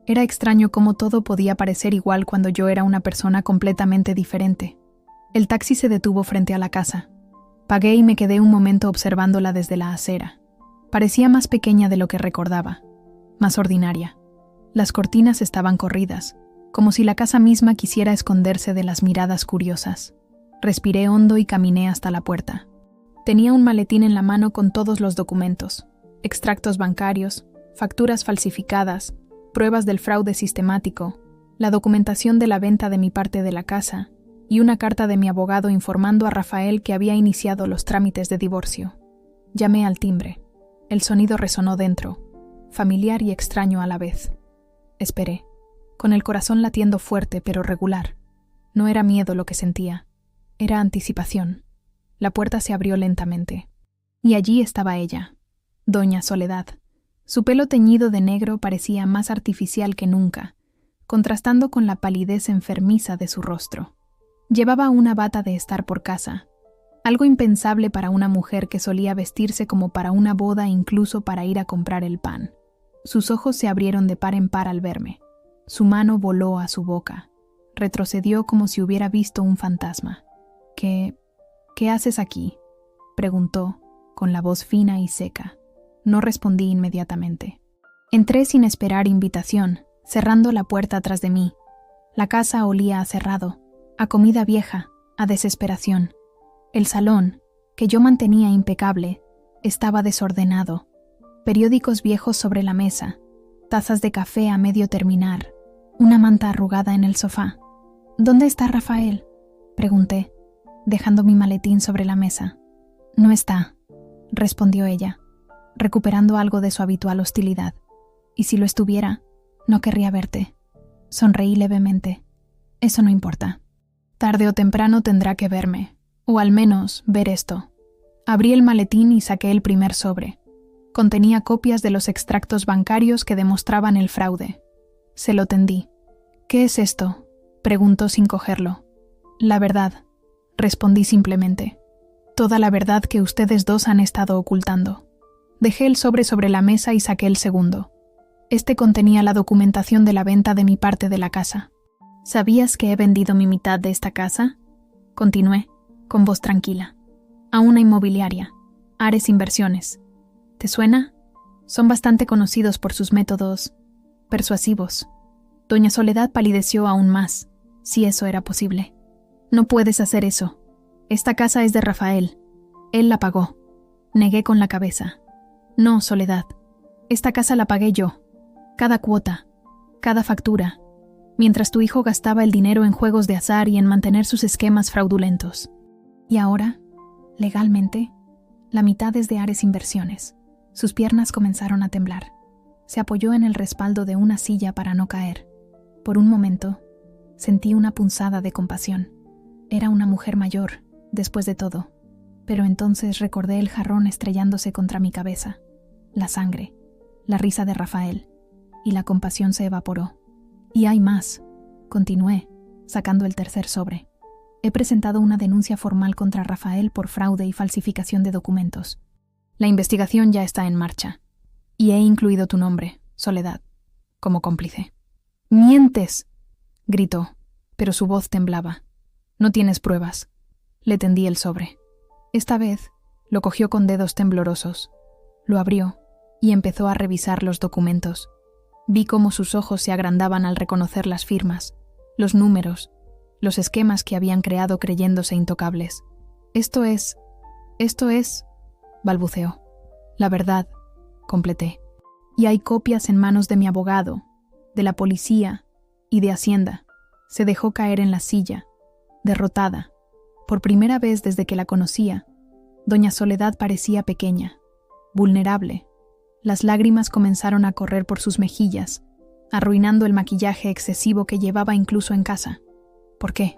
Era extraño cómo todo podía parecer igual cuando yo era una persona completamente diferente. El taxi se detuvo frente a la casa. Pagué y me quedé un momento observándola desde la acera. Parecía más pequeña de lo que recordaba, más ordinaria. Las cortinas estaban corridas, como si la casa misma quisiera esconderse de las miradas curiosas. Respiré hondo y caminé hasta la puerta. Tenía un maletín en la mano con todos los documentos, extractos bancarios, facturas falsificadas, pruebas del fraude sistemático, la documentación de la venta de mi parte de la casa y una carta de mi abogado informando a Rafael que había iniciado los trámites de divorcio. Llamé al timbre. El sonido resonó dentro, familiar y extraño a la vez. Esperé, con el corazón latiendo fuerte pero regular. No era miedo lo que sentía, era anticipación. La puerta se abrió lentamente. Y allí estaba ella, doña Soledad. Su pelo teñido de negro parecía más artificial que nunca, contrastando con la palidez enfermiza de su rostro. Llevaba una bata de estar por casa, algo impensable para una mujer que solía vestirse como para una boda, incluso para ir a comprar el pan. Sus ojos se abrieron de par en par al verme. Su mano voló a su boca. Retrocedió como si hubiera visto un fantasma. ¿Qué haces aquí?, preguntó, con la voz fina y seca. No respondí inmediatamente. Entré sin esperar invitación, cerrando la puerta tras de mí. La casa olía a cerrado, a comida vieja, a desesperación. El salón, que yo mantenía impecable, estaba desordenado. Periódicos viejos sobre la mesa, tazas de café a medio terminar, una manta arrugada en el sofá. ¿Dónde está Rafael?, pregunté, dejando mi maletín sobre la mesa. No está, respondió ella, recuperando algo de su habitual hostilidad. Y si lo estuviera, no querría verte. Sonreí levemente. Eso no importa. Tarde o temprano tendrá que verme. O al menos ver esto. Abrí el maletín y saqué el primer sobre. Contenía copias de los extractos bancarios que demostraban el fraude. Se lo tendí. «¿Qué es esto?», preguntó sin cogerlo. «La verdad», respondí simplemente. «Toda la verdad que ustedes dos han estado ocultando». Dejé el sobre la mesa y saqué el segundo. Este contenía la documentación de la venta de mi parte de la casa. «¿Sabías que he vendido mi mitad de esta casa?», continué, con voz tranquila. «A una inmobiliaria, Ares Inversiones. ¿Te suena? Son bastante conocidos por sus métodos persuasivos». Doña Soledad palideció aún más, si eso era posible. «No puedes hacer eso. Esta casa es de Rafael. Él la pagó». Negué con la cabeza. «No, Soledad. Esta casa la pagué yo. Cada cuota, cada factura, mientras tu hijo gastaba el dinero en juegos de azar y en mantener sus esquemas fraudulentos. Y ahora, legalmente, la mitad es de Ares Inversiones». Sus piernas comenzaron a temblar. Se apoyó en el respaldo de una silla para no caer. Por un momento, sentí una punzada de compasión. Era una mujer mayor, después de todo. Pero entonces recordé el jarrón estrellándose contra mi cabeza, la sangre, la risa de Rafael, y la compasión se evaporó. «Y hay más», continué, sacando el tercer sobre. «He presentado una denuncia formal contra Rafael por fraude y falsificación de documentos. La investigación ya está en marcha. Y he incluido tu nombre, Soledad, como cómplice». «¡Mientes!», gritó, pero su voz temblaba. «No tienes pruebas». Le tendí el sobre. Esta vez lo cogió con dedos temblorosos. Lo abrió y empezó a revisar los documentos. Vi cómo sus ojos se agrandaban al reconocer las firmas, los números, los esquemas que habían creado creyéndose intocables. Esto es, balbuceó. «La verdad», completé. «Y hay copias en manos de mi abogado, de la policía y de Hacienda». Se dejó caer en la silla, derrotada. Por primera vez desde que la conocía, doña Soledad parecía pequeña, vulnerable. Las lágrimas comenzaron a correr por sus mejillas, arruinando el maquillaje excesivo que llevaba incluso en casa. «¿Por qué?»,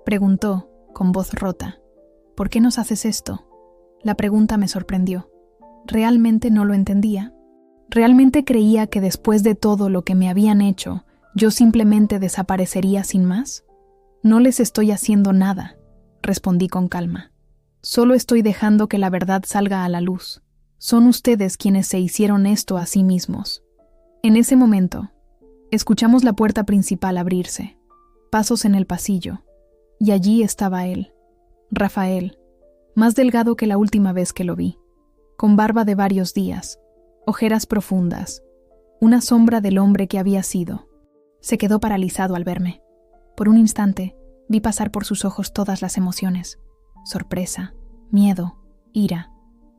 preguntó, con voz rota. «¿Por qué nos haces esto?». La pregunta me sorprendió. Realmente no lo entendía. Realmente creía que después de todo lo que me habían hecho, yo simplemente desaparecería sin más. «No les estoy haciendo nada», respondí con calma. «Solo estoy dejando que la verdad salga a la luz. Son ustedes quienes se hicieron esto a sí mismos». En ese momento, escuchamos la puerta principal abrirse, pasos en el pasillo, y allí estaba él, Rafael, más delgado que la última vez que lo vi, con barba de varios días, ojeras profundas, una sombra del hombre que había sido. Se quedó paralizado al verme. Por un instante, vi pasar por sus ojos todas las emociones: sorpresa, miedo, ira,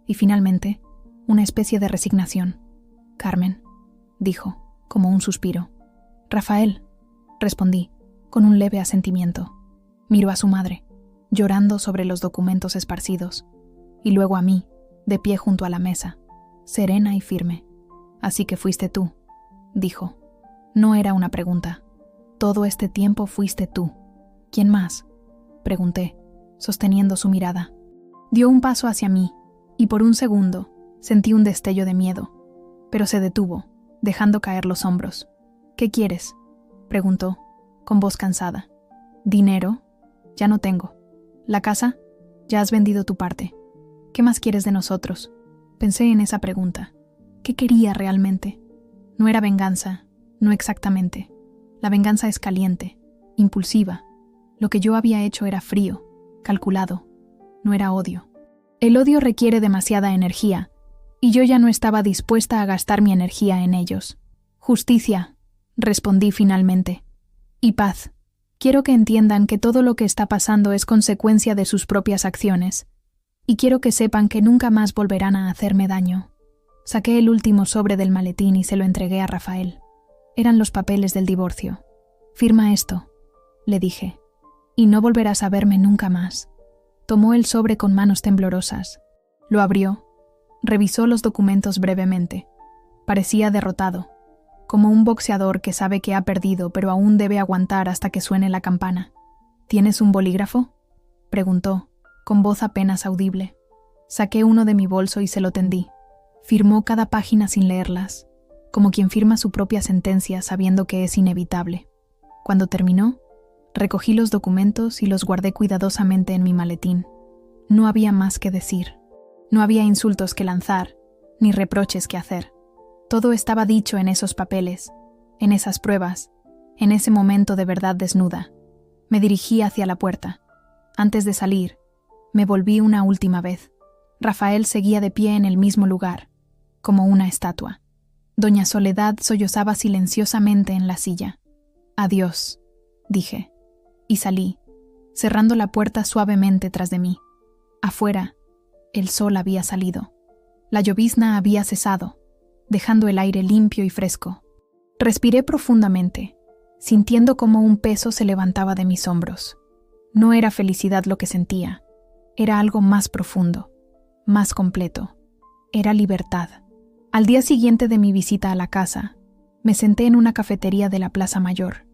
y finalmente, una especie de resignación. «Carmen», dijo, como un suspiro. «Rafael», respondí, con un leve asentimiento. Miró a su madre, llorando sobre los documentos esparcidos, y luego a mí, de pie junto a la mesa, serena y firme. «Así que fuiste tú», dijo. No era una pregunta. «Todo este tiempo fuiste tú». «¿Quién más?», pregunté, sosteniendo su mirada. Dio un paso hacia mí, y por un segundo sentí un destello de miedo, pero se detuvo, dejando caer los hombros. «¿Qué quieres?», preguntó, con voz cansada. «¿Dinero? Ya no tengo. ¿La casa? Ya has vendido tu parte. ¿Qué más quieres de nosotros?». Pensé en esa pregunta. ¿Qué quería realmente? No era venganza, no exactamente. La venganza es caliente, impulsiva. Lo que yo había hecho era frío, calculado. No era odio. El odio requiere demasiada energía, y yo ya no estaba dispuesta a gastar mi energía en ellos. «Justicia», respondí finalmente. «Y paz. Quiero que entiendan que todo lo que está pasando es consecuencia de sus propias acciones, y quiero que sepan que nunca más volverán a hacerme daño». Saqué el último sobre del maletín y se lo entregué a Rafael. Eran los papeles del divorcio. «Firma esto», le dije, «y no volverás a verme nunca más». Tomó el sobre con manos temblorosas. Lo abrió. Revisó los documentos brevemente. Parecía derrotado, como un boxeador que sabe que ha perdido pero aún debe aguantar hasta que suene la campana. «¿Tienes un bolígrafo?», preguntó, con voz apenas audible. Saqué uno de mi bolso y se lo tendí. Firmó cada página sin leerlas, como quien firma su propia sentencia sabiendo que es inevitable. Cuando terminó, recogí los documentos y los guardé cuidadosamente en mi maletín. No había más que decir. No había insultos que lanzar, ni reproches que hacer. Todo estaba dicho en esos papeles, en esas pruebas, en ese momento de verdad desnuda. Me dirigí hacia la puerta. Antes de salir, me volví una última vez. Rafael seguía de pie en el mismo lugar, como una estatua. Doña Soledad sollozaba silenciosamente en la silla. «Adiós», dije, y salí, cerrando la puerta suavemente tras de mí. Afuera, el sol había salido. La llovizna había cesado, dejando el aire limpio y fresco. Respiré profundamente, sintiendo cómo un peso se levantaba de mis hombros. No era felicidad lo que sentía, era algo más profundo, más completo. Era libertad. Al día siguiente de mi visita a la casa, me senté en una cafetería de la Plaza Mayor.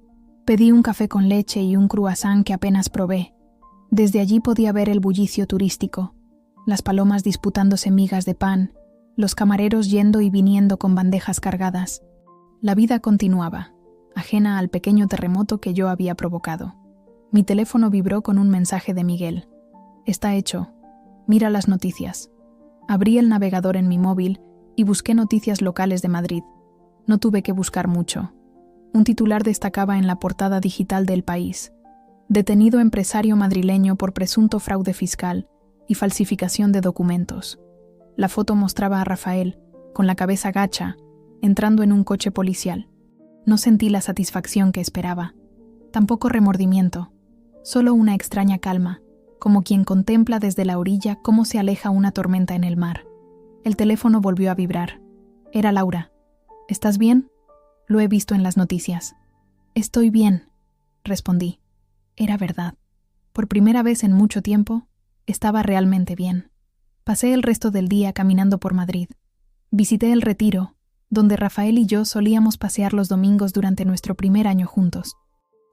Pedí un café con leche y un croissant que apenas probé. Desde allí podía ver el bullicio turístico, las palomas disputándose migas de pan, los camareros yendo y viniendo con bandejas cargadas. La vida continuaba, ajena al pequeño terremoto que yo había provocado. Mi teléfono vibró con un mensaje de Miguel. «Está hecho. Mira las noticias». Abrí el navegador en mi móvil y busqué noticias locales de Madrid. No tuve que buscar mucho. Un titular destacaba en la portada digital del País: «Detenido empresario madrileño por presunto fraude fiscal y falsificación de documentos». La foto mostraba a Rafael, con la cabeza gacha, entrando en un coche policial. No sentí la satisfacción que esperaba. Tampoco remordimiento. Solo una extraña calma, como quien contempla desde la orilla cómo se aleja una tormenta en el mar. El teléfono volvió a vibrar. Era Laura. «¿Estás bien? Lo he visto en las noticias». «Estoy bien», respondí. Era verdad. Por primera vez en mucho tiempo, estaba realmente bien. Pasé el resto del día caminando por Madrid. Visité el Retiro, donde Rafael y yo solíamos pasear los domingos durante nuestro primer año juntos.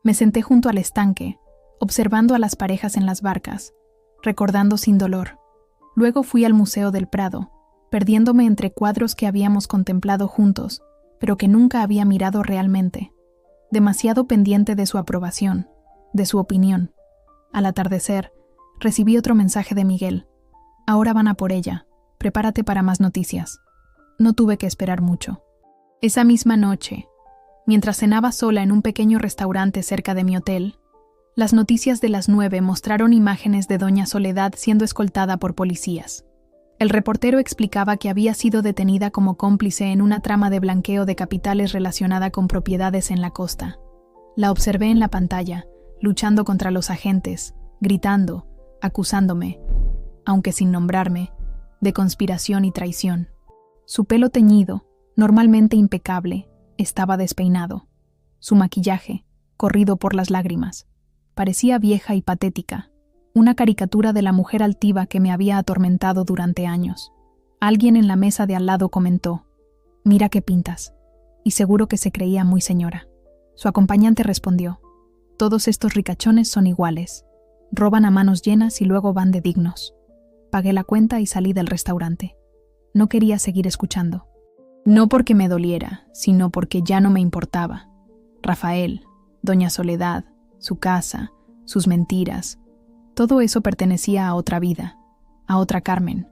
Me senté junto al estanque, observando a las parejas en las barcas, recordando sin dolor. Luego fui al Museo del Prado, perdiéndome entre cuadros que habíamos contemplado juntos, pero que nunca había mirado realmente, demasiado pendiente de su aprobación, de su opinión. Al atardecer, recibí otro mensaje de Miguel. «Ahora van a por ella. Prepárate para más noticias». No tuve que esperar mucho. Esa misma noche, mientras cenaba sola en un pequeño restaurante cerca de mi hotel, las noticias de las 9 mostraron imágenes de Doña Soledad siendo escoltada por policías. El reportero explicaba que había sido detenida como cómplice en una trama de blanqueo de capitales relacionada con propiedades en la costa. La observé en la pantalla, luchando contra los agentes, gritando, acusándome, aunque sin nombrarme, de conspiración y traición. Su pelo teñido, normalmente impecable, estaba despeinado. Su maquillaje, corrido por las lágrimas. Parecía vieja y patética, una caricatura de la mujer altiva que me había atormentado durante años. Alguien en la mesa de al lado comentó: «Mira qué pintas», y seguro que se creía muy señora. Su acompañante respondió: «Todos estos ricachones son iguales. Roban a manos llenas y luego van de dignos». Pagué la cuenta y salí del restaurante. No quería seguir escuchando. No porque me doliera, sino porque ya no me importaba. Rafael, Doña Soledad, su casa, sus mentiras, todo eso pertenecía a otra vida, a otra Carmen.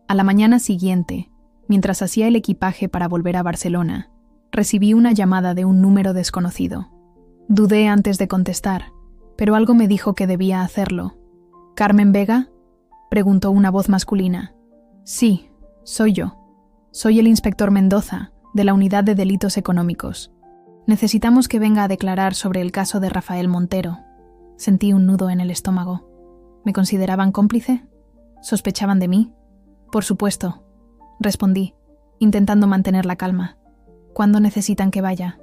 A la mañana siguiente, mientras hacía el equipaje para volver a Barcelona, recibí una llamada de un número desconocido. Dudé antes de contestar, pero algo me dijo que debía hacerlo. «¿Carmen Vega?», preguntó una voz masculina. «Sí, soy yo. Soy el inspector Mendoza, de la Unidad de Delitos Económicos. Necesitamos que venga a declarar sobre el caso de Rafael Montero». Sentí un nudo en el estómago. ¿Me consideraban cómplice? ¿Sospechaban de mí? «Por supuesto», respondí, intentando mantener la calma. «¿Cuándo necesitan que vaya?»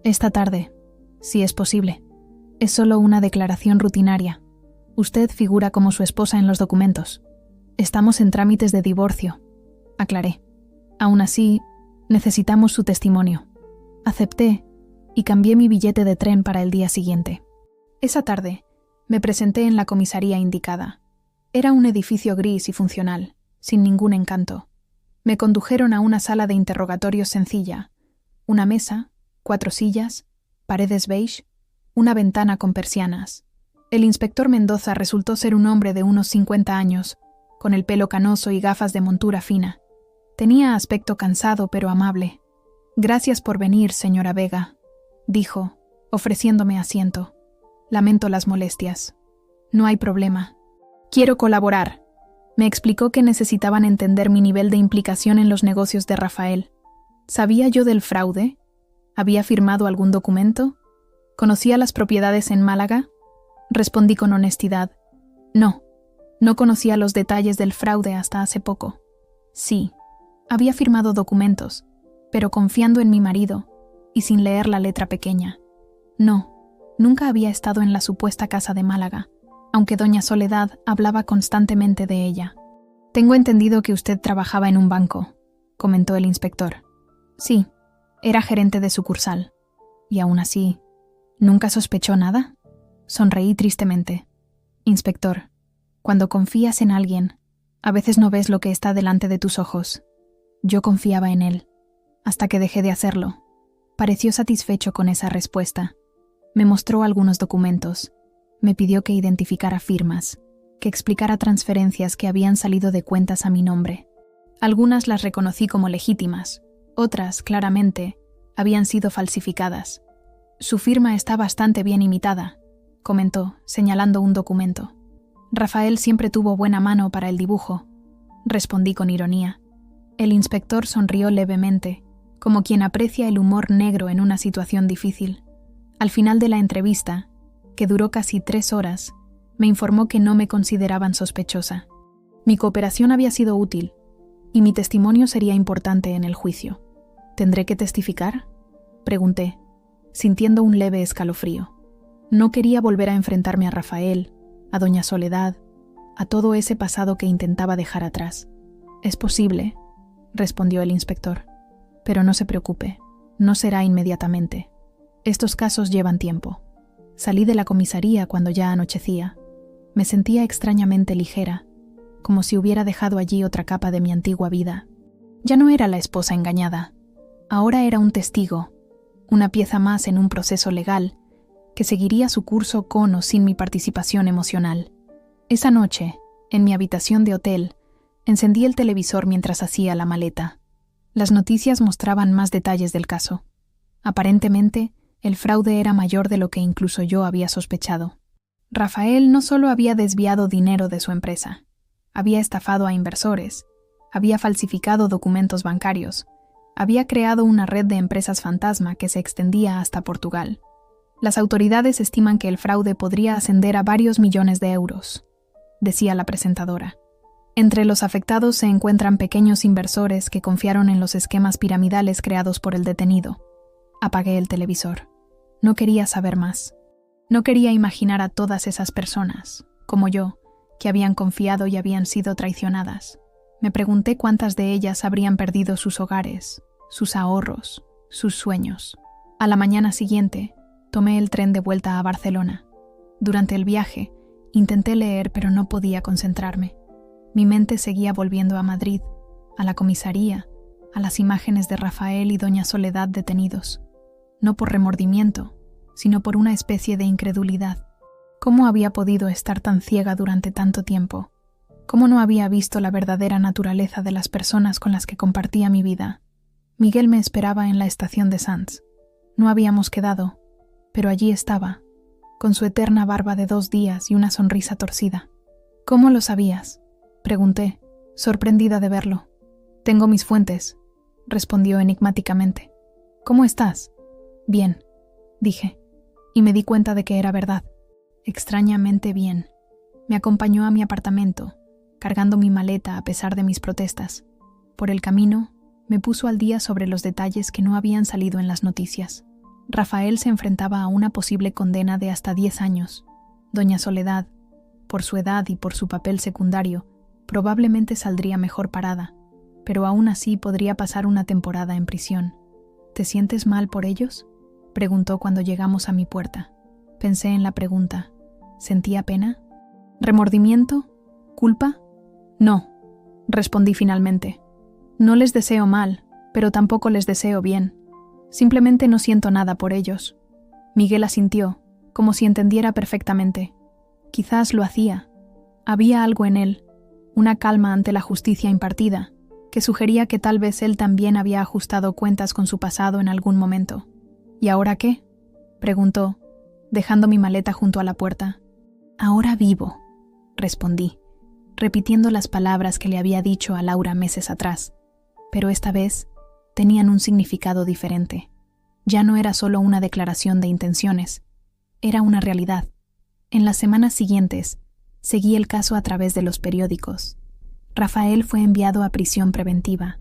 «Esta tarde, si es posible. Es solo una declaración rutinaria. Usted figura como su esposa en los documentos. Estamos en trámites de divorcio», aclaré. «Aún así, necesitamos su testimonio». Acepté y cambié mi billete de tren para el día siguiente. Esa tarde, me presenté en la comisaría indicada. Era un edificio gris y funcional, sin ningún encanto. Me condujeron a una sala de interrogatorios sencilla. Una mesa, 4 sillas, paredes beige, una ventana con persianas. El inspector Mendoza resultó ser un hombre de unos 50 años, con el pelo canoso y gafas de montura fina. Tenía aspecto cansado pero amable. «Gracias por venir, señora Vega», dijo, ofreciéndome asiento. «Lamento las molestias». «No hay problema. Quiero colaborar». Me explicó que necesitaban entender mi nivel de implicación en los negocios de Rafael. ¿Sabía yo del fraude? ¿Había firmado algún documento? ¿Conocía las propiedades en Málaga? Respondí con honestidad. No conocía los detalles del fraude hasta hace poco. Sí, había firmado documentos, pero confiando en mi marido y sin leer la letra pequeña. Nunca había estado en la supuesta casa de Málaga, aunque doña Soledad hablaba constantemente de ella. «Tengo entendido que usted trabajaba en un banco», comentó el inspector. «Sí, era gerente de sucursal. Y aún así, ¿nunca sospechó nada?» Sonreí tristemente. «Inspector, cuando confías en alguien, a veces no ves lo que está delante de tus ojos. Yo confiaba en él, hasta que dejé de hacerlo». Pareció satisfecho con esa respuesta. Me mostró algunos documentos. Me pidió que identificara firmas, que explicara transferencias que habían salido de cuentas a mi nombre. Algunas las reconocí como legítimas, otras, claramente, habían sido falsificadas. «Su firma está bastante bien imitada», comentó, señalando un documento. «Rafael siempre tuvo buena mano para el dibujo», respondí con ironía. El inspector sonrió levemente, como quien aprecia el humor negro en una situación difícil. Al final de la entrevista, que duró casi 3 horas, me informó que no me consideraban sospechosa. Mi cooperación había sido útil, y mi testimonio sería importante en el juicio. «¿Tendré que testificar?», pregunté, sintiendo un leve escalofrío. No quería volver a enfrentarme a Rafael, a doña Soledad, a todo ese pasado que intentaba dejar atrás. «Es posible», respondió el inspector, «pero no se preocupe, no será inmediatamente. Estos casos llevan tiempo». Salí de la comisaría cuando ya anochecía. Me sentía extrañamente ligera, como si hubiera dejado allí otra capa de mi antigua vida. Ya no era la esposa engañada. Ahora era un testigo, una pieza más en un proceso legal que seguiría su curso con o sin mi participación emocional. Esa noche, en mi habitación de hotel, encendí el televisor mientras hacía la maleta. Las noticias mostraban más detalles del caso. Aparentemente, el fraude era mayor de lo que incluso yo había sospechado. Rafael no solo había desviado dinero de su empresa, había estafado a inversores, había falsificado documentos bancarios, había creado una red de empresas fantasma que se extendía hasta Portugal. Las autoridades estiman que el fraude podría ascender a varios millones de euros, decía la presentadora. Entre los afectados se encuentran pequeños inversores que confiaron en los esquemas piramidales creados por el detenido. Apagué el televisor. No quería saber más. No quería imaginar a todas esas personas, como yo, que habían confiado y habían sido traicionadas. Me pregunté cuántas de ellas habrían perdido sus hogares, sus ahorros, sus sueños. A la mañana siguiente, tomé el tren de vuelta a Barcelona. Durante el viaje, intenté leer, pero no podía concentrarme. Mi mente seguía volviendo a Madrid, a la comisaría, a las imágenes de Rafael y doña Soledad detenidos. No por remordimiento, sino por una especie de incredulidad. ¿Cómo había podido estar tan ciega durante tanto tiempo? ¿Cómo no había visto la verdadera naturaleza de las personas con las que compartía mi vida? Miguel me esperaba en la estación de Sants. No habíamos quedado, pero allí estaba, con su eterna barba de 2 días y una sonrisa torcida. «¿Cómo lo sabías?», pregunté, sorprendida de verlo. «Tengo mis fuentes», respondió enigmáticamente. «¿Cómo estás?». «Bien», dije, y me di cuenta de que era verdad. Extrañamente bien. Me acompañó a mi apartamento, cargando mi maleta a pesar de mis protestas. Por el camino, me puso al día sobre los detalles que no habían salido en las noticias. Rafael se enfrentaba a una posible condena de hasta 10 años. Doña Soledad, por su edad y por su papel secundario, probablemente saldría mejor parada, pero aún así podría pasar una temporada en prisión. «¿Te sientes mal por ellos?», preguntó cuando llegamos a mi puerta. Pensé en la pregunta. ¿Sentía pena? ¿Remordimiento? ¿Culpa? No, respondí finalmente. No les deseo mal, pero tampoco les deseo bien. Simplemente no siento nada por ellos. Miguel asintió, como si entendiera perfectamente. Quizás lo hacía. Había algo en él, una calma ante la justicia impartida, que sugería que tal vez él también había ajustado cuentas con su pasado en algún momento. ¿Y ahora qué?, preguntó, dejando mi maleta junto a la puerta. Ahora vivo, respondí, repitiendo las palabras que le había dicho a Laura meses atrás, pero esta vez tenían un significado diferente. Ya no era solo una declaración de intenciones, era una realidad. En las semanas siguientes, seguí el caso a través de los periódicos. Rafael fue enviado a prisión preventiva.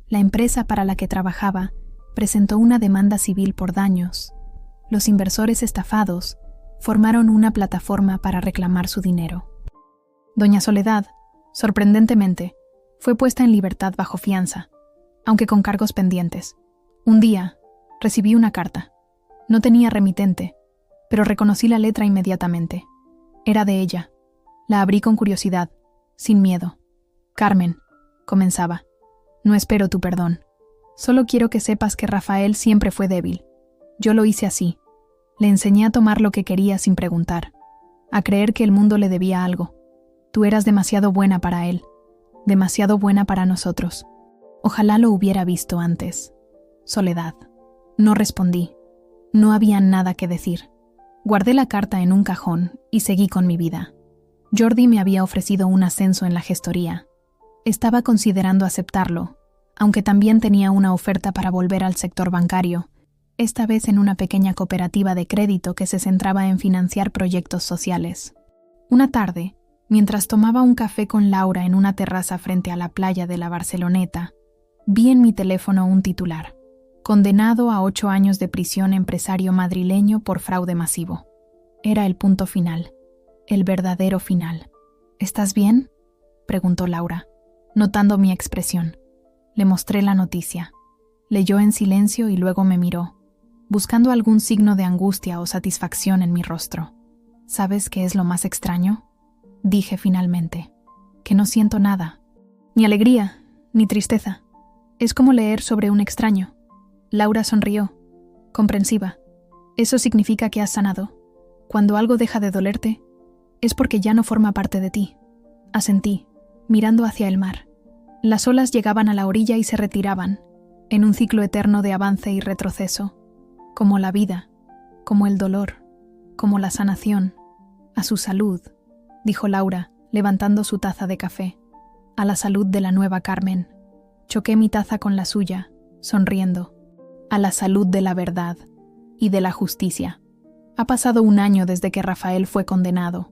La empresa para la que trabajaba presentó una demanda civil por daños. Los inversores estafados formaron una plataforma para reclamar su dinero. Doña Soledad, sorprendentemente, fue puesta en libertad bajo fianza, aunque con cargos pendientes. Un día, recibí una carta. No tenía remitente, pero reconocí la letra inmediatamente. Era de ella. La abrí con curiosidad, sin miedo. Carmen, comenzaba, no espero tu perdón. Solo quiero que sepas que Rafael siempre fue débil. Yo lo hice así. Le enseñé a tomar lo que quería sin preguntar, a creer que el mundo le debía algo. Tú eras demasiado buena para él, demasiado buena para nosotros. Ojalá lo hubiera visto antes. Soledad. No respondí. No había nada que decir. Guardé la carta en un cajón y seguí con mi vida. Jordi me había ofrecido un ascenso en la gestoría. Estaba considerando aceptarlo, aunque también tenía una oferta para volver al sector bancario, esta vez en una pequeña cooperativa de crédito que se centraba en financiar proyectos sociales. Una tarde, mientras tomaba un café con Laura en una terraza frente a la playa de la Barceloneta, vi en mi teléfono un titular: condenado a 8 años de prisión empresario madrileño por fraude masivo. Era el punto final, el verdadero final. ¿Estás bien?, preguntó Laura, notando mi expresión. Le mostré la noticia. Leyó en silencio y luego me miró, buscando algún signo de angustia o satisfacción en mi rostro. ¿Sabes qué es lo más extraño?, dije finalmente. Que no siento nada. Ni alegría, ni tristeza. Es como leer sobre un extraño. Laura sonrió, comprensiva. Eso significa que has sanado. Cuando algo deja de dolerte, es porque ya no forma parte de ti. Asentí, mirando hacia el mar. Las olas llegaban a la orilla y se retiraban, en un ciclo eterno de avance y retroceso, como la vida, como el dolor, como la sanación. A su salud, dijo Laura, levantando su taza de café. A la salud de la nueva Carmen. Choqué mi taza con la suya, sonriendo. A la salud de la verdad y de la justicia. Ha pasado 1 año desde que Rafael fue condenado.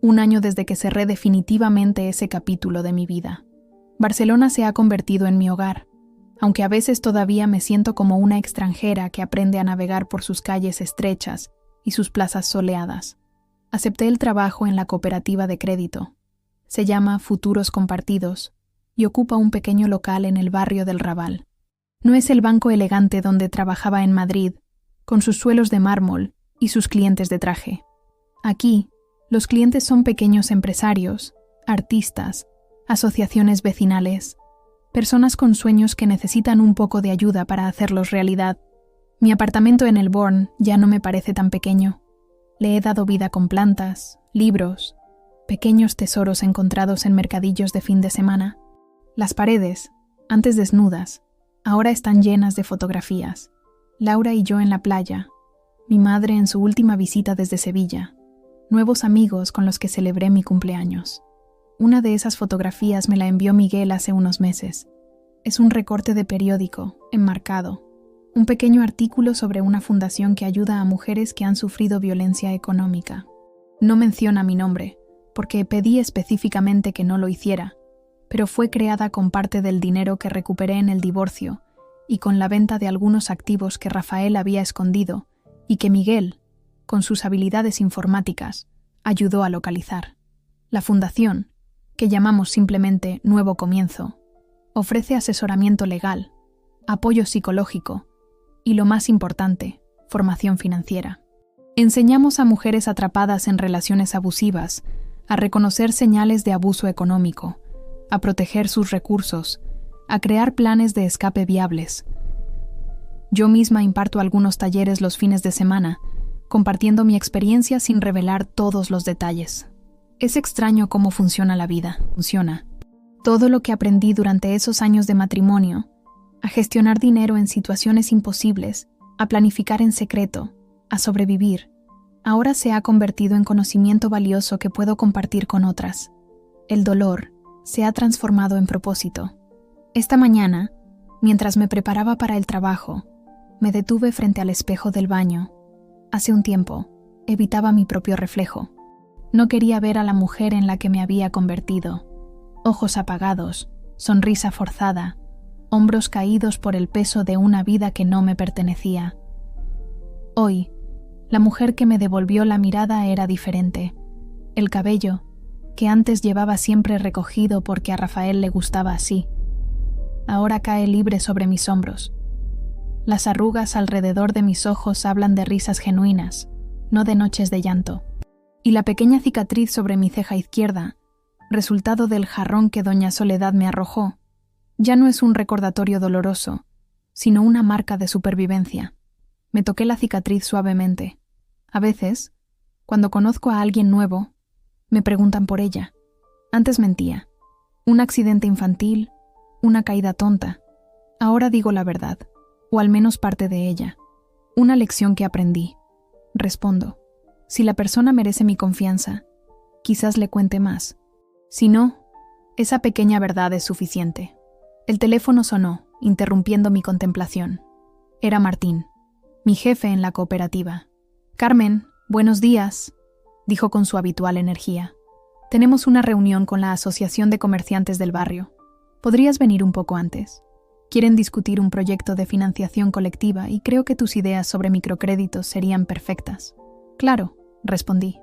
1 año desde que cerré definitivamente ese capítulo de mi vida. Barcelona se ha convertido en mi hogar, aunque a veces todavía me siento como una extranjera que aprende a navegar por sus calles estrechas y sus plazas soleadas. Acepté el trabajo en la cooperativa de crédito. Se llama Futuros Compartidos y ocupa un pequeño local en el barrio del Raval. No es el banco elegante donde trabajaba en Madrid, con sus suelos de mármol y sus clientes de traje. Aquí, los clientes son pequeños empresarios, artistas, asociaciones vecinales, personas con sueños que necesitan un poco de ayuda para hacerlos realidad. Mi apartamento en el Born ya no me parece tan pequeño. Le he dado vida con plantas, libros, pequeños tesoros encontrados en mercadillos de fin de semana. Las paredes, antes desnudas, ahora están llenas de fotografías. Laura y yo en la playa, mi madre en su última visita desde Sevilla, nuevos amigos con los que celebré mi cumpleaños. Una de esas fotografías me la envió Miguel hace unos meses. Es un recorte de periódico, enmarcado, un pequeño artículo sobre una fundación que ayuda a mujeres que han sufrido violencia económica. No menciona mi nombre, porque pedí específicamente que no lo hiciera, pero fue creada con parte del dinero que recuperé en el divorcio y con la venta de algunos activos que Rafael había escondido y que Miguel, con sus habilidades informáticas, ayudó a localizar. La fundación, que llamamos simplemente Nuevo Comienzo, ofrece asesoramiento legal, apoyo psicológico y, lo más importante, formación financiera. Enseñamos a mujeres atrapadas en relaciones abusivas a reconocer señales de abuso económico, a proteger sus recursos, a crear planes de escape viables. Yo misma imparto algunos talleres los fines de semana, compartiendo mi experiencia sin revelar todos los detalles. Es extraño cómo funciona la vida. Funciona. Todo lo que aprendí durante esos años de matrimonio, a gestionar dinero en situaciones imposibles, a planificar en secreto, a sobrevivir, ahora se ha convertido en conocimiento valioso que puedo compartir con otras. El dolor se ha transformado en propósito. Esta mañana, mientras me preparaba para el trabajo, me detuve frente al espejo del baño. Hace un tiempo, evitaba mi propio reflejo. No quería ver a la mujer en la que me había convertido. Ojos apagados, sonrisa forzada, hombros caídos por el peso de una vida que no me pertenecía. Hoy, la mujer que me devolvió la mirada era diferente. El cabello, que antes llevaba siempre recogido porque a Rafael le gustaba así, ahora cae libre sobre mis hombros. Las arrugas alrededor de mis ojos hablan de risas genuinas, no de noches de llanto. Y la pequeña cicatriz sobre mi ceja izquierda, resultado del jarrón que doña Soledad me arrojó, ya no es un recordatorio doloroso, sino una marca de supervivencia. Me toqué la cicatriz suavemente. A veces, cuando conozco a alguien nuevo, me preguntan por ella. Antes mentía. Un accidente infantil, una caída tonta. Ahora digo la verdad, o al menos parte de ella. Una lección que aprendí. Respondo. Si la persona merece mi confianza, quizás le cuente más. Si no, esa pequeña verdad es suficiente. El teléfono sonó, interrumpiendo mi contemplación. Era Martín, mi jefe en la cooperativa. «Carmen, buenos días», dijo con su habitual energía. «Tenemos una reunión con la Asociación de Comerciantes del barrio. ¿Podrías venir un poco antes? Quieren discutir un proyecto de financiación colectiva y creo que tus ideas sobre microcréditos serían perfectas». «Claro», respondí.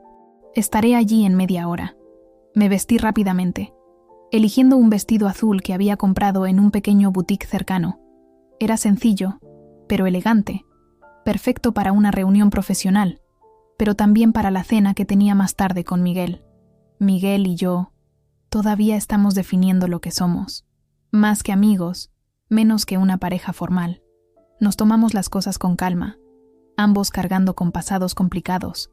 «Estaré allí en media hora». Me vestí rápidamente, eligiendo un vestido azul que había comprado en un pequeño boutique cercano. Era sencillo, pero elegante, perfecto para una reunión profesional, pero también para la cena que tenía más tarde con Miguel. Miguel y yo todavía estamos definiendo lo que somos. Más que amigos, menos que una pareja formal. Nos tomamos las cosas con calma, ambos cargando con pasados complicados,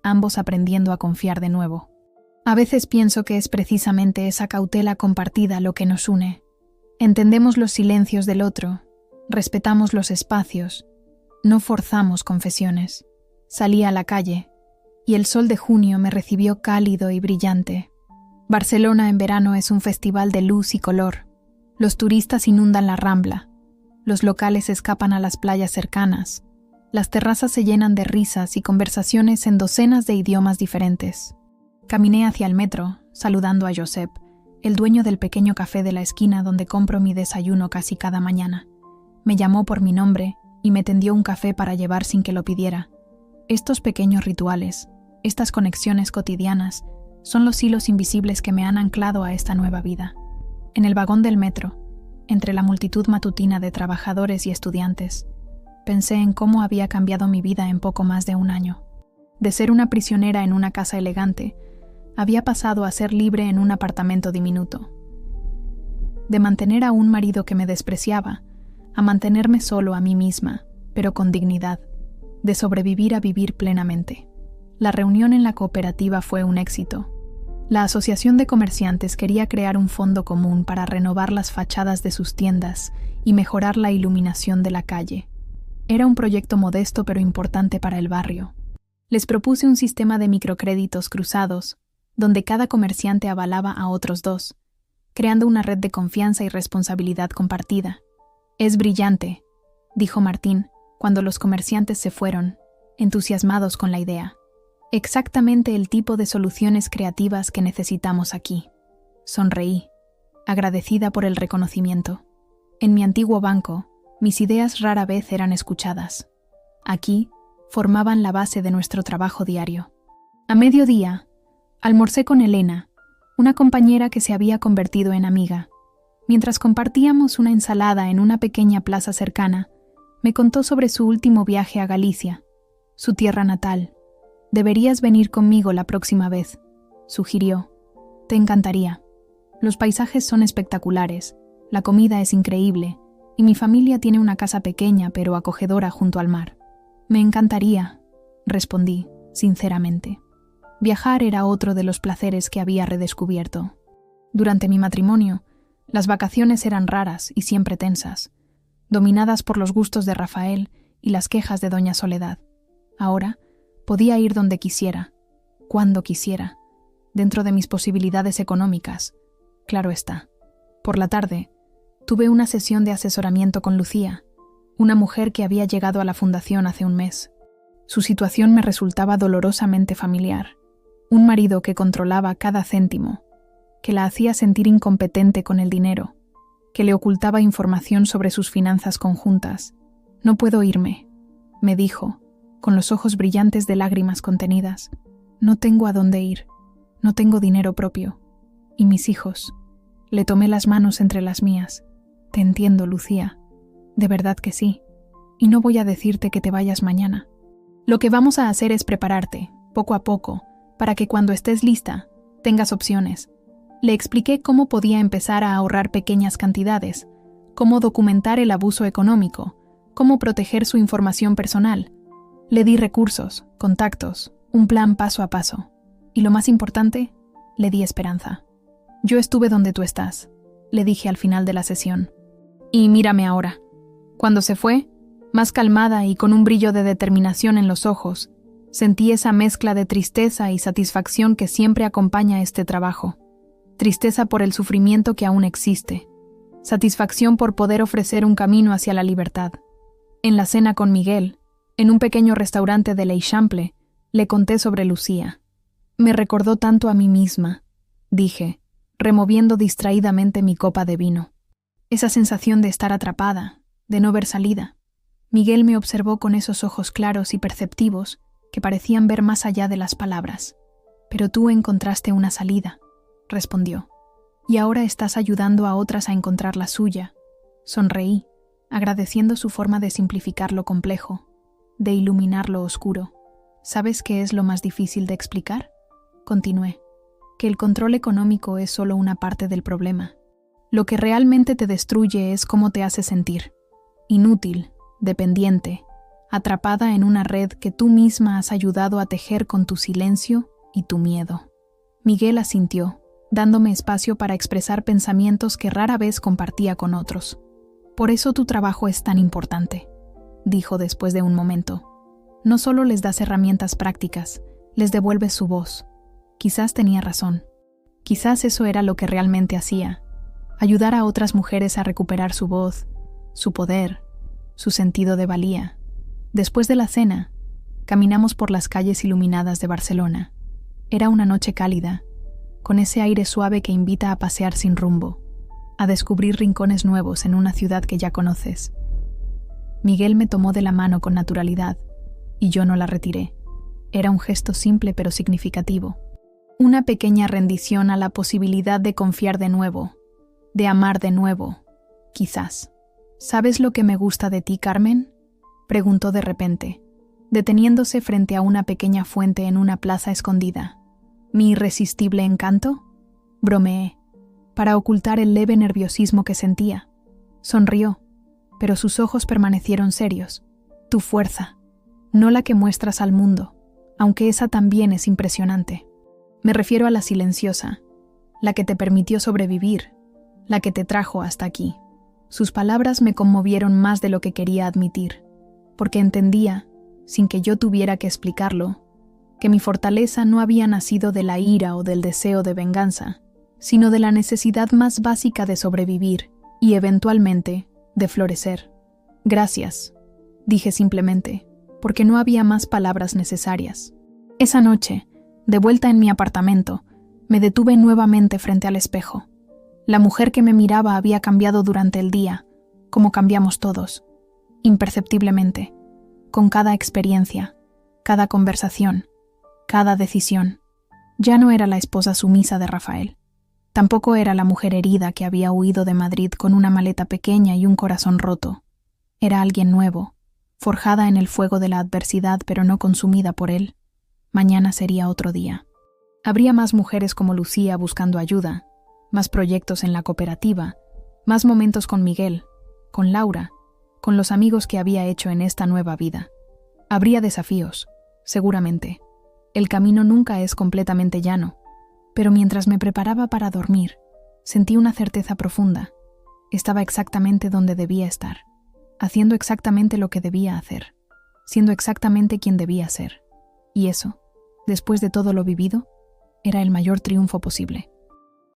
ambos aprendiendo a confiar de nuevo. A veces pienso que es precisamente esa cautela compartida lo que nos une. Entendemos los silencios del otro, respetamos los espacios, no forzamos confesiones. Salí a la calle, y el sol de junio me recibió cálido y brillante. Barcelona en verano es un festival de luz y color. Los turistas inundan la Rambla, los locales escapan a las playas cercanas, las terrazas se llenan de risas y conversaciones en docenas de idiomas diferentes. Caminé hacia el metro, saludando a Josep, el dueño del pequeño café de la esquina donde compro mi desayuno casi cada mañana. Me llamó por mi nombre y me tendió un café para llevar sin que lo pidiera. Estos pequeños rituales, estas conexiones cotidianas, son los hilos invisibles que me han anclado a esta nueva vida. En el vagón del metro, entre la multitud matutina de trabajadores y estudiantes, pensé en cómo había cambiado mi vida en poco más de un año. De ser una prisionera en una casa elegante, había pasado a ser libre en un apartamento diminuto. De mantener a un marido que me despreciaba, a mantenerme solo a mí misma, pero con dignidad, de sobrevivir a vivir plenamente. La reunión en la cooperativa fue un éxito. La Asociación de Comerciantes quería crear un fondo común para renovar las fachadas de sus tiendas y mejorar la iluminación de la calle. Era un proyecto modesto pero importante para el barrio. Les propuse un sistema de microcréditos cruzados, donde cada comerciante avalaba a otros dos, creando una red de confianza y responsabilidad compartida. «Es brillante», dijo Martín, cuando los comerciantes se fueron, entusiasmados con la idea. «Exactamente el tipo de soluciones creativas que necesitamos aquí». Sonreí, agradecida por el reconocimiento. En mi antiguo banco, mis ideas rara vez eran escuchadas. Aquí, formaban la base de nuestro trabajo diario. A mediodía, almorcé con Elena, una compañera que se había convertido en amiga. Mientras compartíamos una ensalada en una pequeña plaza cercana, me contó sobre su último viaje a Galicia, su tierra natal. «Deberías venir conmigo la próxima vez. sugirió. Te encantaría. Los paisajes son espectaculares, la comida es increíble, y mi familia tiene una casa pequeña pero acogedora junto al mar. Me encantaría, respondí, sinceramente. Viajar era otro de los placeres que había redescubierto. Durante mi matrimonio, las vacaciones eran raras y siempre tensas, dominadas por los gustos de Rafael y las quejas de doña Soledad. Ahora, podía ir donde quisiera, cuando quisiera, dentro de mis posibilidades económicas. Claro está. Por la tarde, tuve una sesión de asesoramiento con Lucía, una mujer que había llegado a la fundación hace un mes. Su situación me resultaba dolorosamente familiar. Un marido que controlaba cada céntimo, que la hacía sentir incompetente con el dinero, que le ocultaba información sobre sus finanzas conjuntas. No puedo irme, me dijo, con los ojos brillantes de lágrimas contenidas. No tengo a dónde ir, no tengo dinero propio. ¿Y mis hijos? Le tomé las manos entre las mías. Te entiendo, Lucía. De verdad que sí. Y no voy a decirte que te vayas mañana. Lo que vamos a hacer es prepararte, poco a poco, para que cuando estés lista, tengas opciones. Le expliqué cómo podía empezar a ahorrar pequeñas cantidades, cómo documentar el abuso económico, cómo proteger su información personal. Le di recursos, contactos, un plan paso a paso. Y lo más importante, le di esperanza. Yo estuve donde tú estás, le dije al final de la sesión. Y mírame ahora. Cuando se fue, más calmada y con un brillo de determinación en los ojos, sentí esa mezcla de tristeza y satisfacción que siempre acompaña este trabajo. Tristeza por el sufrimiento que aún existe. Satisfacción por poder ofrecer un camino hacia la libertad. En la cena con Miguel, en un pequeño restaurante de l'Eixample, le conté sobre Lucía. Me recordó tanto a mí misma, dije, removiendo distraídamente mi copa de vino. Esa sensación de estar atrapada, de no ver salida. Miguel me observó con esos ojos claros y perceptivos que parecían ver más allá de las palabras. Pero tú encontraste una salida, respondió. Y ahora estás ayudando a otras a encontrar la suya. Sonreí, agradeciendo su forma de simplificar lo complejo, de iluminar lo oscuro. ¿Sabes qué es lo más difícil de explicar? Continué. Que el control económico es solo una parte del problema. Lo que realmente te destruye es cómo te hace sentir. Inútil, dependiente, atrapada en una red que tú misma has ayudado a tejer con tu silencio y tu miedo. Miguel asintió, dándome espacio para expresar pensamientos que rara vez compartía con otros. Por eso tu trabajo es tan importante, dijo después de un momento. No solo les das herramientas prácticas, les devuelves su voz. Quizás tenía razón. Quizás eso era lo que realmente hacía. Ayudar a otras mujeres a recuperar su voz, su poder, su sentido de valía. Después de la cena, caminamos por las calles iluminadas de Barcelona. Era una noche cálida, con ese aire suave que invita a pasear sin rumbo, a descubrir rincones nuevos en una ciudad que ya conoces. Miguel me tomó de la mano con naturalidad, y yo no la retiré. Era un gesto simple pero significativo. Una pequeña rendición a la posibilidad de confiar de nuevo, de amar de nuevo, quizás. ¿Sabes lo que me gusta de ti, Carmen?, preguntó de repente, deteniéndose frente a una pequeña fuente en una plaza escondida. ¿Mi irresistible encanto?, bromeé, para ocultar el leve nerviosismo que sentía. Sonrió, pero sus ojos permanecieron serios. Tu fuerza, no la que muestras al mundo, aunque esa también es impresionante. Me refiero a la silenciosa, la que te permitió sobrevivir, la que te trajo hasta aquí. Sus palabras me conmovieron más de lo que quería admitir, porque entendía, sin que yo tuviera que explicarlo, que mi fortaleza no había nacido de la ira o del deseo de venganza, sino de la necesidad más básica de sobrevivir y, eventualmente, de florecer. Gracias, dije simplemente, porque no había más palabras necesarias. Esa noche, de vuelta en mi apartamento, me detuve nuevamente frente al espejo. La mujer que me miraba había cambiado durante el día, como cambiamos todos, imperceptiblemente, con cada experiencia, cada conversación, cada decisión. Ya no era la esposa sumisa de Rafael. Tampoco era la mujer herida que había huido de Madrid con una maleta pequeña y un corazón roto. Era alguien nuevo, forjada en el fuego de la adversidad pero no consumida por él. Mañana sería otro día. Habría más mujeres como Lucía buscando ayuda, más proyectos en la cooperativa, más momentos con Miguel, con Laura, con los amigos que había hecho en esta nueva vida. Habría desafíos, seguramente. El camino nunca es completamente llano, pero mientras me preparaba para dormir, sentí una certeza profunda. Estaba exactamente donde debía estar, haciendo exactamente lo que debía hacer, siendo exactamente quien debía ser. Y eso, después de todo lo vivido, era el mayor triunfo posible.